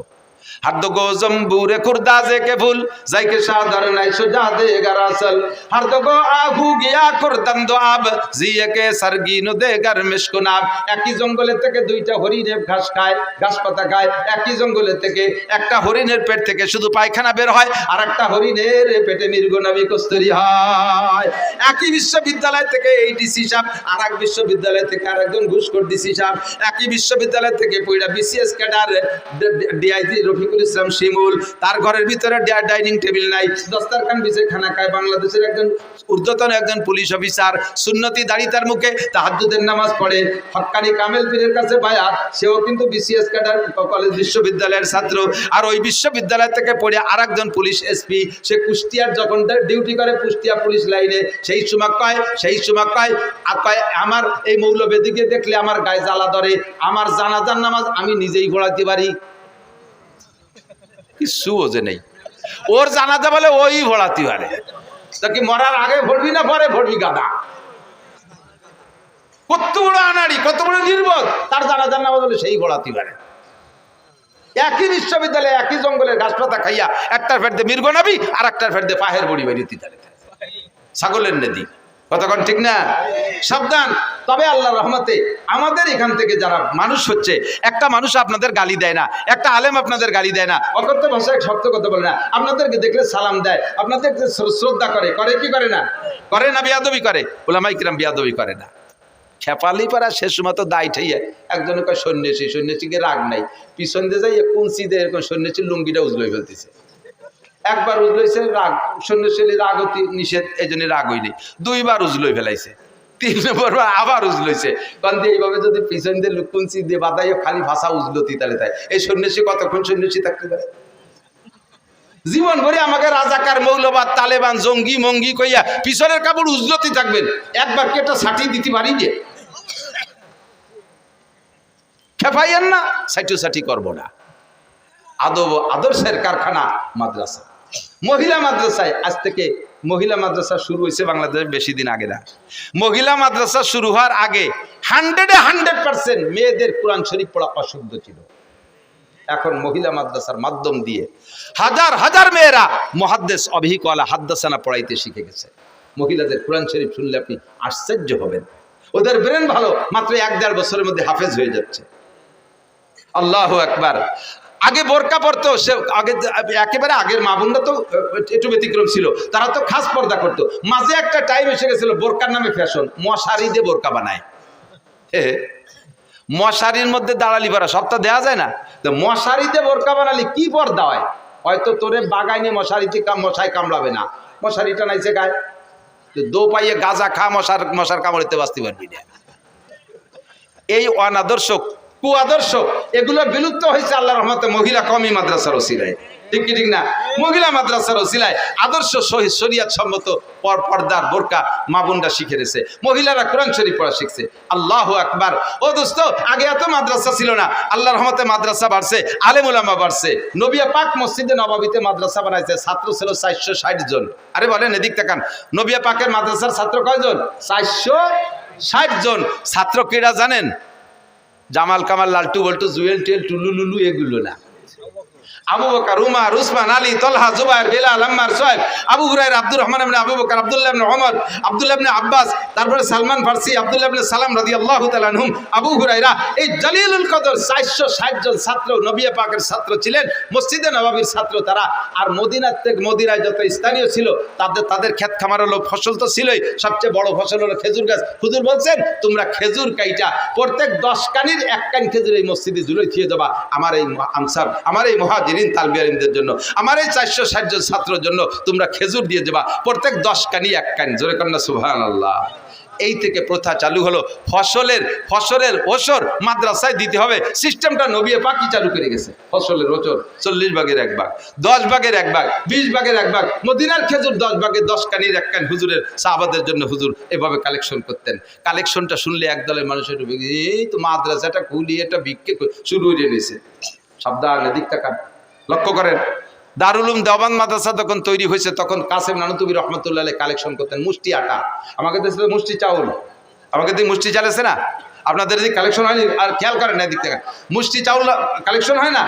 हर दो गो जम्बूरे खुर्दाजे के फूल जाइके शादर নাই সুজা দে গারাসল हर दो गो आहू গিয়া করদম দো আব জিয়ে কে সরগিনো দে গর মিশকুনাব। একই জঙ্গলে থেকে দুইটা হরিণ ঘাস খায়, ঘাস পাতা খায়। একই জঙ্গলে থেকে একটা হরিণের পেট থেকে শুধু পায়খানা বের হয়, আর একটা হরিণের পেটে মৃগনাভি কস্তুরী হয়। একই বিশ্ববিদ্যালয় থেকে এই ডিসি সাহেব, আর এক বিশ্ববিদ্যালয় থেকে আরেকজন ঘুষখোর ডিসি সাহেব, একই বিশ্ববিদ্যালয় থেকে পড়া BCS cadre DIG Rafiqul Islam শিমুল, তার ঘরের ভিতরে ডাইনিং টেবিল নাই, দস্তারখান বিছে খানা খায়। বাংলাদেশের একজন ঊর্ধ্বতন একজন পুলিশ অফিসার, সুন্নতি দাড়ি তার মুখে, তাহাজ্জুদের নামাজ পড়ে, হক্কানি কামেল পীরের কাছে বায়াত, সেও কিন্তু বিসিএস ক্যাডার কলেজ বিশ্ববিদ্যালয়ের ছাত্র। আর ওই বিশ্ববিদ্যালয় থেকে পড়ে আর একজন পুলিশ এসপি, সে কুষ্টিয়ার যখন ডিউটি করে কুষ্টিয়া পুলিশ লাইনে, সেই সময় কয় আমার এই মৌলবেদিকে দেখলে আমার গায়ে জ্বালা ধরে, আমার জানাজার নামাজ আমি নিজেই পড়াতে পারি। কিছু ওজে নেই, ওর জানাজা বলে ওই পড়াতে পারে। তা কি মরার আগে ভরবি না পরে ভরবি গাদা? কত বড় আনাড়ি, কত বড় নির্বোধ, তার জানাজার নামাজ বলে সেই পড়াতে পারে। একই বিশ্ববিদ্যালয়ে একই জঙ্গলের ঘাস পাতা খাইয়া একটার ফেরদে মির্গনাবি আর একটার ফেরদে পাহের বড়ি বাড়িতে ছাগলের নদী। কতক্ষণ ঠিক না? সাবধান। তবে আল্লাহ রহমতে আমাদের এখান থেকে যারা মানুষ হচ্ছে, একটা মানুষ আপনাদের গালি দেয় না, একটা আলেম আপনাদের গালি দেয় না, অকথ্য ভাষায় শক্ত কথা বলে না, আপনাদেরকে দেখলে সালাম দেয়, আপনাদেরকে শ্রদ্ধা করে কি করে না? করে না বিয়াদবি করে? ওলামায়ে কিরাম বিয়াদবি করে না। খেপালি পাড়া শেষ মতো দায় ঠাইয়া একজনের কয় সন্ন্যাসীকে রাগ নাই, পিছন দিয়ে যাই কুঞ্চি দিয়ে এরকম সন্ন্যাসীর লুঙ্গিটা উজলই ফেলতেছে। একবার উজলাইছে, রাগ সন্ন্যাসী রাগ অতি নিষেধ, এই জন্য রাগ হইনি। দুইবার উজলই ফেলাইছে, 3 নম্বর বার আবার উজলইছে। কারণ এইভাবে যদি পিছন দিয়ে কুঞ্চি দিয়ে বাদাইও খালি ভাষা উজলতি, তাহলে তাই এই সন্ন্যাসী কতক্ষণ সন্ন্যাসী থাকতে পারে? জীবন ভরে আমাকে রাজাকার, মৌলবাদ, তালেবান, জঙ্গি মঙ্গি কইয়া পিছনের কাপড় উজলতি থাকবেন, একবার কি একটা ছাটি দিতে পারি যে? খেপাইয়েন না, সাইটি করবো না। আদর্শের কারখানা মাদ্রাসা, মহিলা মাদ্রাসায় আজ থেকে মহিলা মাদ্রাসা শুরু হয়েছে বাংলাদেশে বেশি দিন আগে না। মহিলা মাদ্রাসা শুরু হওয়ার আগে 100% মেয়েদের কোরআন শরীফ পড়া অশুদ্ধ ছিল। এখন মহিলা মাদ্রাসার মাধ্যম দিয়ে হাজার হাজার মেয়েরা মুহাদ্দিস অভিহিকওয়ালা হাদ্দাসানা পড়াইতে শিখে গেছে। মহিলাদের কোরআন শরীফ শুনলে আপনি আশ্চর্য হবেন, ওদের ব্রেন ভালো, মাত্র 1-1.5 বছরের মধ্যে হাফেজ হয়ে যাচ্ছে। আল্লাহু আকবার। আগে বোরকা পরতো, সে আগে একেবারে আগের মা বোনরা তো একটু ব্যতিক্রম ছিল, তারা তো খাস পর্দা করতো। মাঝে একটা টাইম এসে গেছিল বোরকার নামে ফ্যাশন, মশারি দিয়ে বোরকা বানায়। মশারির মধ্যে দাঁড়ালি পারা সবটা দেওয়া যায় না, তো মশারিতে বোরকা বানালি কি পর্দা হয়? হয়তো তোরে বাগাইনে মশারিতে মশাই কামড়াবে না, মশারিটা নাইছে গায়ে, দো পাইয়ে গাঁজা খা, মশার কামড়িতে বাঁচতে পারবি না। এই অনাদর্শ, কুআদর্শ, এগুলো বিলুপ্ত হয়েছে আল্লাহর রহমতে মহিলা কওমি মাদ্রাসার ওসিলায়। ঠিক কি ঠিক না? মহিলা মাদ্রাসার ওসিলায় আদর্শ শরীয়ত সম্মত পর্দার বোরকা মা বোনরা শিখে গেছে, মহিলারা কোরআন শরীফ পড়া শিখছে। আল্লাহু আকবার। ও দোস্ত, আগে এত মাদ্রাসা ছিল না, আল্লাহর রহমতে মাদ্রাসা বাড়ছে, আলেম ওলামা বাড়ছে। নবিয়া পাক মসজিদে নববীতে মাদ্রাসা বানাইছে, ছাত্র ছিল 460 জন। আরে বলেন এদিক তাকান, নবিয়া পাকের মাদ্রাসার ছাত্র কয়জন? 460 জন। ছাত্র কেডা জানেন? জামাল কামাল, লালটু বল্টু, জুয়েল টেল, টুলু লুলু এগুলো না। আবু বকর, উমর, উসমান, আলী, তলহা, জুবায়ের, বেলাল, আম্মার, সোহেব, আবু হুরায়রা, আব্দুর রহমান ইবনে আবু বকর, আব্দুল্লাহ ইবনে ওমর, আব্দুল্লাহ ইবনে আব্বাস, তারপরে সালমান ফারসি, আব্দুল্লাহ ইবনে সালাম রাদিয়াল্লাহু তাআলা আনহুম, আবু হুরায়রা, এই জলিলুল কদর 460 জন ছাত্র নবী পাকের ছাত্র ছিলেন, মসজিদে নববীর ছাত্র তারা। আর মদিনায় যত স্থানীয় ছিল তাদের ক্ষেত খামার হলো, ফসল তো ছিলই, সবচেয়ে বড় ফসল হলো খেজুর গাছ। হুজুর বলছেন, তোমরা খেজুর কাইটা প্রত্যেক 10 কানির 1 কান খেজুর এই মসজিদে ঝুলে দিয়ে যাবা আমার এই আনসার, আমার এই মুহাজিরিন তালবি আলিমদের জন্য, আমার এই 460 জন ছাত্রের জন্য তোমরা খেজুর দিয়ে যাবা প্রত্যেক 10 কানি 1 কান। জোরে কন্যা সুবহানাল্লাহ। এই থেকে প্রথা চালু হলো, ফসলের ওসর মাদ্রাসায় দিতে হবে, সিস্টেমটা নবী পাকই চালু করে গেছে। ফসলের ওসর 40 ভাগের 1 ভাগ, 10 ভাগের 1 ভাগ, 20 ভাগের 1 ভাগ, মদিনার খেজুর 10 ভাগে 10 কানির 1 কান হুজুরের সাহাবাদের জন্য হুজুর এভাবে কালেকশন করতেন। কালেকশনটা শুনলে একদলের মানুষের এই তো মাদ্রাসাটা খুলি এটা বিক্রি শুরু হয়ে নিয়েছে। সাবধান, এদিক তাকান, লক্ষ্য করেন। দারুল উলুম দেওবন্দ মাদ্রাসা যখন তৈরি হয়েছে তখন কাসেম নানুতুবি রহমতুল্লাহ আলাইহি কালেকশন করতেন মুষ্টি আটা, আমাকে দেশে মুষ্টি চাউল, আমাকে দিয়ে মুষ্টি চাল আছে না, আপনাদের এদিকে কালেকশন হয়নি? আর খেয়াল করেন না এদিক থেকে, মুষ্টি চাউল কালেকশন হয় না?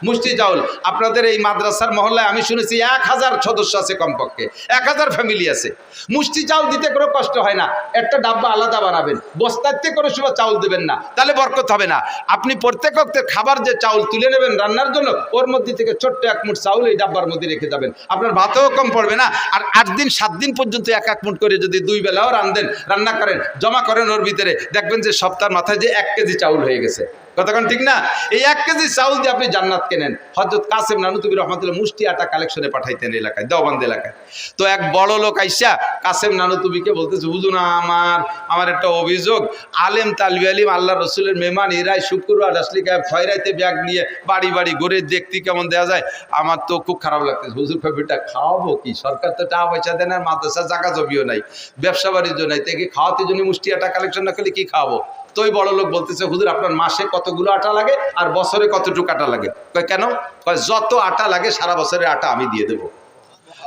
মুষ্টি চাউল আপনাদের এই মাদ্রাসার মহল্লায় আমি শুনেছি 1000 সদস্য আছে, কমপক্ষে 1000 ফ্যামিলি আছে। মুষ্টি চাউল দিতে কোনো কষ্ট হয় না, একটা ডাব্বা আলাদা বানাবেন, বস্তাতে কোনো সময় চাউল দেবেন না, তাহলে বরকত হবে না। আপনি প্রত্যেক অক্তের খাবার যে চাউল তুলে নেবেন রান্নার জন্য, ওর মধ্যে থেকে ছোট্ট 1 মুঠ চাউল এই ডাব্বার মধ্যে রেখে যাবেন, আপনার ভাতও কম পড়বে না। আর 8 দিন 7 দিন পর্যন্ত 1 মুঠ করে যদি 2 বেলাও রান্না করেন, জমা করেন ওর ভিতরে, দেখবেন যে সপ্তাহের মাথায় যে 1 কেজি চাউল হয়ে গেছে। কতক্ষণ ঠিক না? এই 1 কেজি চাউল দিয়ে আপনি জান্নাত কেনেন। হযরত কাসেম নানুতুবি রহমাতুল্লাহ মুষ্টি আটা কালেকশনে পাঠাইতেন এলাকায়, দেওবন্দ এলাকায়। তো এক বড় লোক আইসা কাসেম নানুতুবিকে বলতেছে, হুজুর আমার একটা অভিযোগ, আলেম তালবি আলিম আল্লাহ রসুলের মেহমান এরাই শুক্রবার আসলে খয়রাইতে ব্যাগ নিয়ে বাড়ি বাড়ি ঘুরে দেখতে কেমন দেওয়া যায়, আমার তো খুব খারাপ লাগতেছে। হুজুর বেটা খাওয়াবো কি, সরকার তো টাকা পয়সা দেন, আর মাদ্রাসা জায়গা জমিও নাই, ব্যবসা বাণিজ্য নাই, তাকে খাওয়াতে জন্য মুষ্টি আটা কালেকশন না করলে কি খাওয়াবো? তো ওই বড় লোক বলতেছে, হুজুর আপনার মাসে কতগুলো আটা লাগে আর বছরে কতটুকু আটা লাগে? কয় কেন? কয় যত আটা লাগে সারা বছরের আটা আমি দিয়ে দেবো।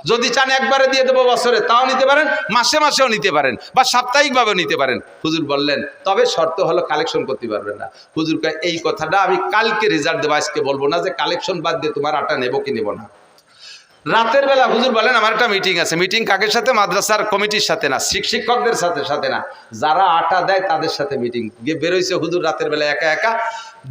যদি চান একবারে দিয়ে দেবো বছরে, তাও নিতে পারেন, মাসে মাসেও নিতে পারেন, বা সাপ্তাহিকভাবেও নিতে পারেন। হুজুর বললেন, তবে শর্ত হলো কালেকশন করতে পারবেন না। হুজুর কয় এই কথাটা আমি কালকে রেজাল্ট দেবো, আজকে বলবো না যে কালেকশন বাদ দিয়ে তোমার আটা নেবো কি নেবো না। রাতের বেলা হুজুর বলেন, আমার একটা মিটিং আছে। মিটিং কাকের সাথে? মাদ্রাসার কমিটির সাথে না, শিক্ষকদের সাথে না, যারা আটা দেয় তাদের সাথে মিটিং। গিয়ে বেরোইছে হুজুর রাতের বেলা একা একা।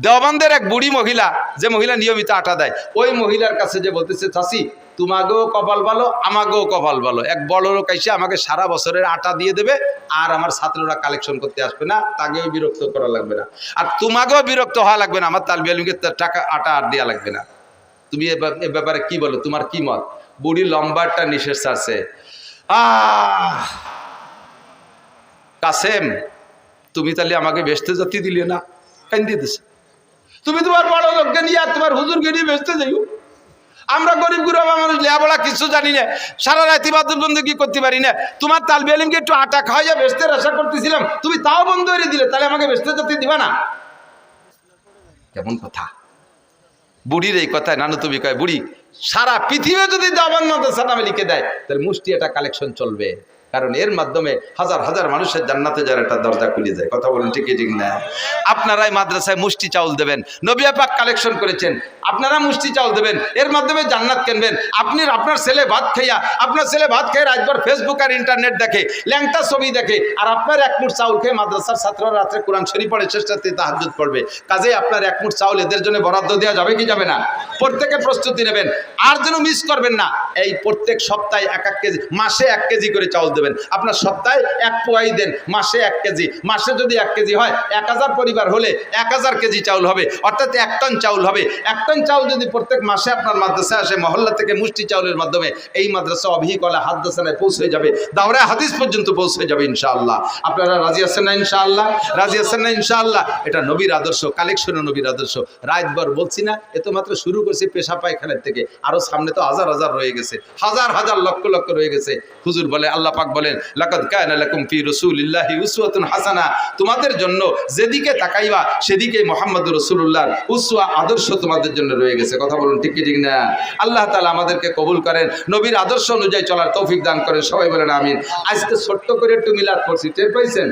দেওবন্দের এক বুড়ি মহিলা, যে মহিলা নিয়মিত আটা দেয়, ওই মহিলার কাছে যে বলতেছে, চাচি তোমাকেও কপাল ভালো, আমাকেও কপাল ভালো, এক বড় লোক এসে আমাকে সারা বছরের আটা দিয়ে দেবে, আর আমার ছাত্ররা কালেকশন করতে আসবে না, তাকেও বিরক্ত করা লাগবে না, আর তোমাকেও বিরক্ত হওয়া লাগবে না, আমার তালবি আলিমকে টাকা আটা আর দেওয়া লাগবে না। তুমি এ ব্যাপারে কি বলো, তোমার কি মত? বুড়ি লম্বারটা নিঃশ্বাস আছে। কাসেম, তুমি তাহলে আমাকে বেচতে যেতে দিলে না, কেন দিতেছে? তুমি তোমার বড় লোককে নিয়ে আর তোমার হুজুরকে নিয়ে বেচতে যাইও। আমরা গরিব গুরবা মানুষ, লেখাপড়া কিছু জানি না, সারা রাত ইবাদত বন্দেগি করতে পারি না, তোমার তালবি আলিমকে একটু আটা খাওয়াইয়া বেচতে আশা করতেছিলাম, তুমি তাও বন্ধ করে দিলে, তাহলে আমাকে বেচতে যেতে দিবা না? কেমন কথা? বুড়ির এই কথায় নানুতুবি কয়, বুড়ি সারা পৃথিবী যদি দেওবন্দ মাদ্রাসা নামে লিখে দেয়, তাহলে মুষ্টি এটা কালেকশন চলবে, কারণ এর মাধ্যমে হাজার হাজার মানুষের জান্নাতে যার একটা দরজা খুলে যায়। কথা বলেন ঠিক ঠিক না? আপনারাই মাদ্রাসায় মুষ্টি চাউল দেবেন, নবী পাক কালেকশন করেছেন, আপনারা মুষ্টি চাউল দেবেন, এর মাধ্যমে জান্নাত কিনবেন। আপনার ছেলে ভাত খাইয়া, আপনার ছেলে ভাত খেয়ে রাতভর ফেসবুক আর ইন্টারনেট দেখে, ল্যাংটা ছবি দেখে, আর আপনার 1 মুঠ চাউল খেয়ে মাদ্রাসার ছাত্ররা রাত্রে কোরআন শরীফ পড়ে, চেষ্টাতে তাহাজ্জুদ পড়বে। কাজেই আপনার 1 মুঠ চাউল এদের জন্য বরাদ্দ দেওয়া যাবে কি যাবে না? প্রত্যেকে প্রস্তুতি নেবেন, আর যেন মিস করবেন না। এই প্রত্যেক সপ্তাহে 1 কেজি, মাসে 1 কেজি করে চাউল দেবেন। আপনার সপ্তাহে 1 পোয়াই দেন, মাসে 1 কেজি। মাসে যদি 1 কেজি হয়, 1000 পরিবার হলে 1000 কেজি চাউল হবে, অর্থাৎ 1 টন চাউল হবে। 1 টন চাউল যদি প্রত্যেক মাসে আপনার মাদ্রাসায় আসে, মহল্লা থেকে মুষ্টি চাউলের মাধ্যমে এই মাদ্রাসা অবিকলা হাদাসানায় পৌঁছে যাবে, দাওরায়ে হাদিস পর্যন্ত পৌঁছে যাবে ইনশাআল্লাহ। আপনারা রাজি আছেন না ইনশাআল্লাহ? রাজি আছেন না ইনশাআল্লাহ? এটা নবীর আদর্শ, কালেকশন নবীর আদর্শ। রাতভর বলছি না, এ তো মাত্র শুরু করছি পেশা পায়খানার থেকে, আরো সামনে তো হাজার হাজার রয়ে গেছে, হাজার হাজার লক্ষ লক্ষ রয়ে গেছে। হুজুর বলে, আল্লাহ পাক বলেন, লাকাদ কানা লাকুম ফি রাসূলিল্লাহি উসওয়াতুন হাসানাহ, তোমাদের জন্য যেদিকে তাকাইবা সেদিকেই মুহাম্মদুর রাসূলুল্লাহর উসওয়া আদর্শ তোমাদের জন্য রয়ে গেছে। কথা বলুন ঠিক কি ঠিক না? আল্লাহ তাআলা আমাদেরকে কবুল করেন, নবীর আদর্শ অনুযায়ী চলার তৌফিক দান করেন, সবাই বলেন আমিন। আজকে ছোট্ট করে একটু মিলাদ পড়ছি, টের পাইছেন?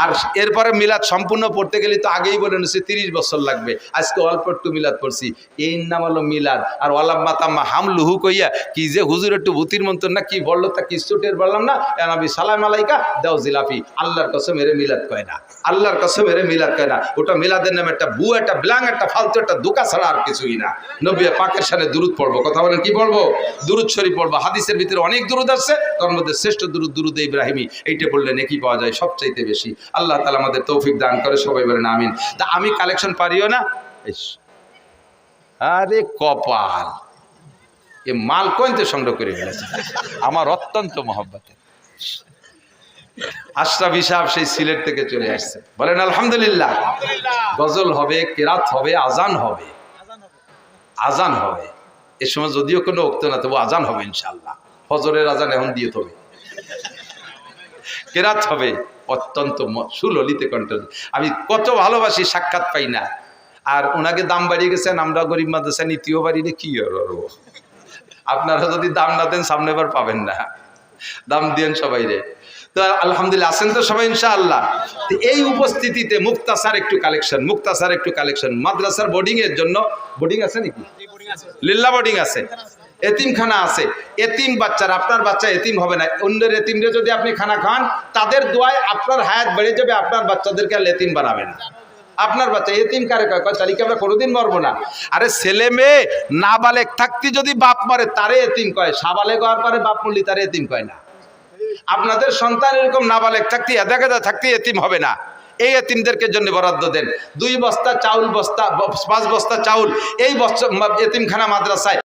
আর এরপরে মিলাদ সম্পূর্ণ পড়তে গেলে তো আগেই বলে নিচ্ছে 30 বছর লাগবে। আজকে অল্প একটু মিলাদ পড়ছি, এই নাম হলো মিলাদ। আর ওয়ালাম্মা তাম্মা হামলুহু কইয়া কি যে হুজুর একটু ভূতির মন্তর না কি বললো, তা কিছু টের বললাম না। নবী সালাম আলাইকা দাও জিলাপি, আল্লাহর কসম এরে মিলাদ কয় না, আল্লাহর কসম এরে মিলাদ কয় না। ওটা মিলাদের নামে একটা একটা ব্লাং, একটা ফালতু, একটা দোকা ছাড়া আর কিছুই না। নবী পাকের সাথে দুরুদ পড়বো। কথা বলেন কি পড়বো? দুরুদ শরীফ পড়বো। হাদিসের ভিতরে অনেক দুরুদ আছে, তার মধ্যে শ্রেষ্ঠ দুরুদ দুরুদ ইব্রাহিমী, এইটা পড়লে নেকি পাওয়া যায় সবচাইতে বেশি। আল্লাহ তাআলা আমাদের তৌফিক দান করে, সবাই বলেন আমিন। তা আমি কালেকশন পারিও না, আরে কপাল, এ মাল কইতে সংগ্রহ করে ফেলেছে, আমার অত্যন্ত মহব্বতের। আশরাফি সাহেব সেই সিলেট থেকে চলে আসছে, বলেন আলহামদুলিল্লাহ। গজল হবে, কেরাত হবে, আজান হবে, আজান হবে। এ সময় যদিও কোনো উক্ত না, তবু আজান হবে ইনশাআল্লাহ। ফজরের আজান এখন দিয়ে তবে কেরাত হবে, অত্যন্ত সুললিতে কণ্ঠ। আমি কত ভালোবাসি, সাক্ষাৎ পাই না। আর ওনাকে দাম বাড়িয়ে গেছেন, আমরা গরিব মাদ্রাসা নীতিও বাড়িয়ে কি আর, আপনারা যদি দাম না দেন সামনে বার পাবেন না, দাম দিয়েন সবাই রে। তো আলহামদুলিল্লাহ, আছেন তো সবাই ইনশাআল্লাহ? এই উপস্থিতিতে মুক্তাসার একটু কালেকশন, মুক্তাসার একটু কালেকশন। মাদ্রাসার বোর্ডিং এর জন্য, বোর্ডিং আছে নাকি? লিল্লা বোর্ডিং আছে, এতিমখানা আছে। এতিম বাচ্চারা, আপনার বাচ্চা এতিম হবে না, অন্যের এতিমরে যদি আপনি খানা খান, তাদের দোয়ায় আপনার হায়াত বেড়ে যাবে, আপনার বাচ্চাদেরকে আর এতিম বানাবেন না। আপনার বাচ্চা এতিম কারে কয়? তালিকা আমরা কোনোদিন মরবো না। আরে ছেলে মেয়ে নাবালেগ থাকতে যদি বাপ মারে তারে এতিম কয়, সাবালেগ হওয়ার পরে বাপ মরলি তারে এতিম কয় না। আপনাদের সন্তান এরকম নাবালেগ থাকতে, এদাকেদা থাকতে এতিম হবে না। এই এতিমদেরকে জন্য বরাদ্দ দেন। 2 বস্তা চাউল, 5 বস্তা চাউল এই এতিমখানা মাদ্রাসায়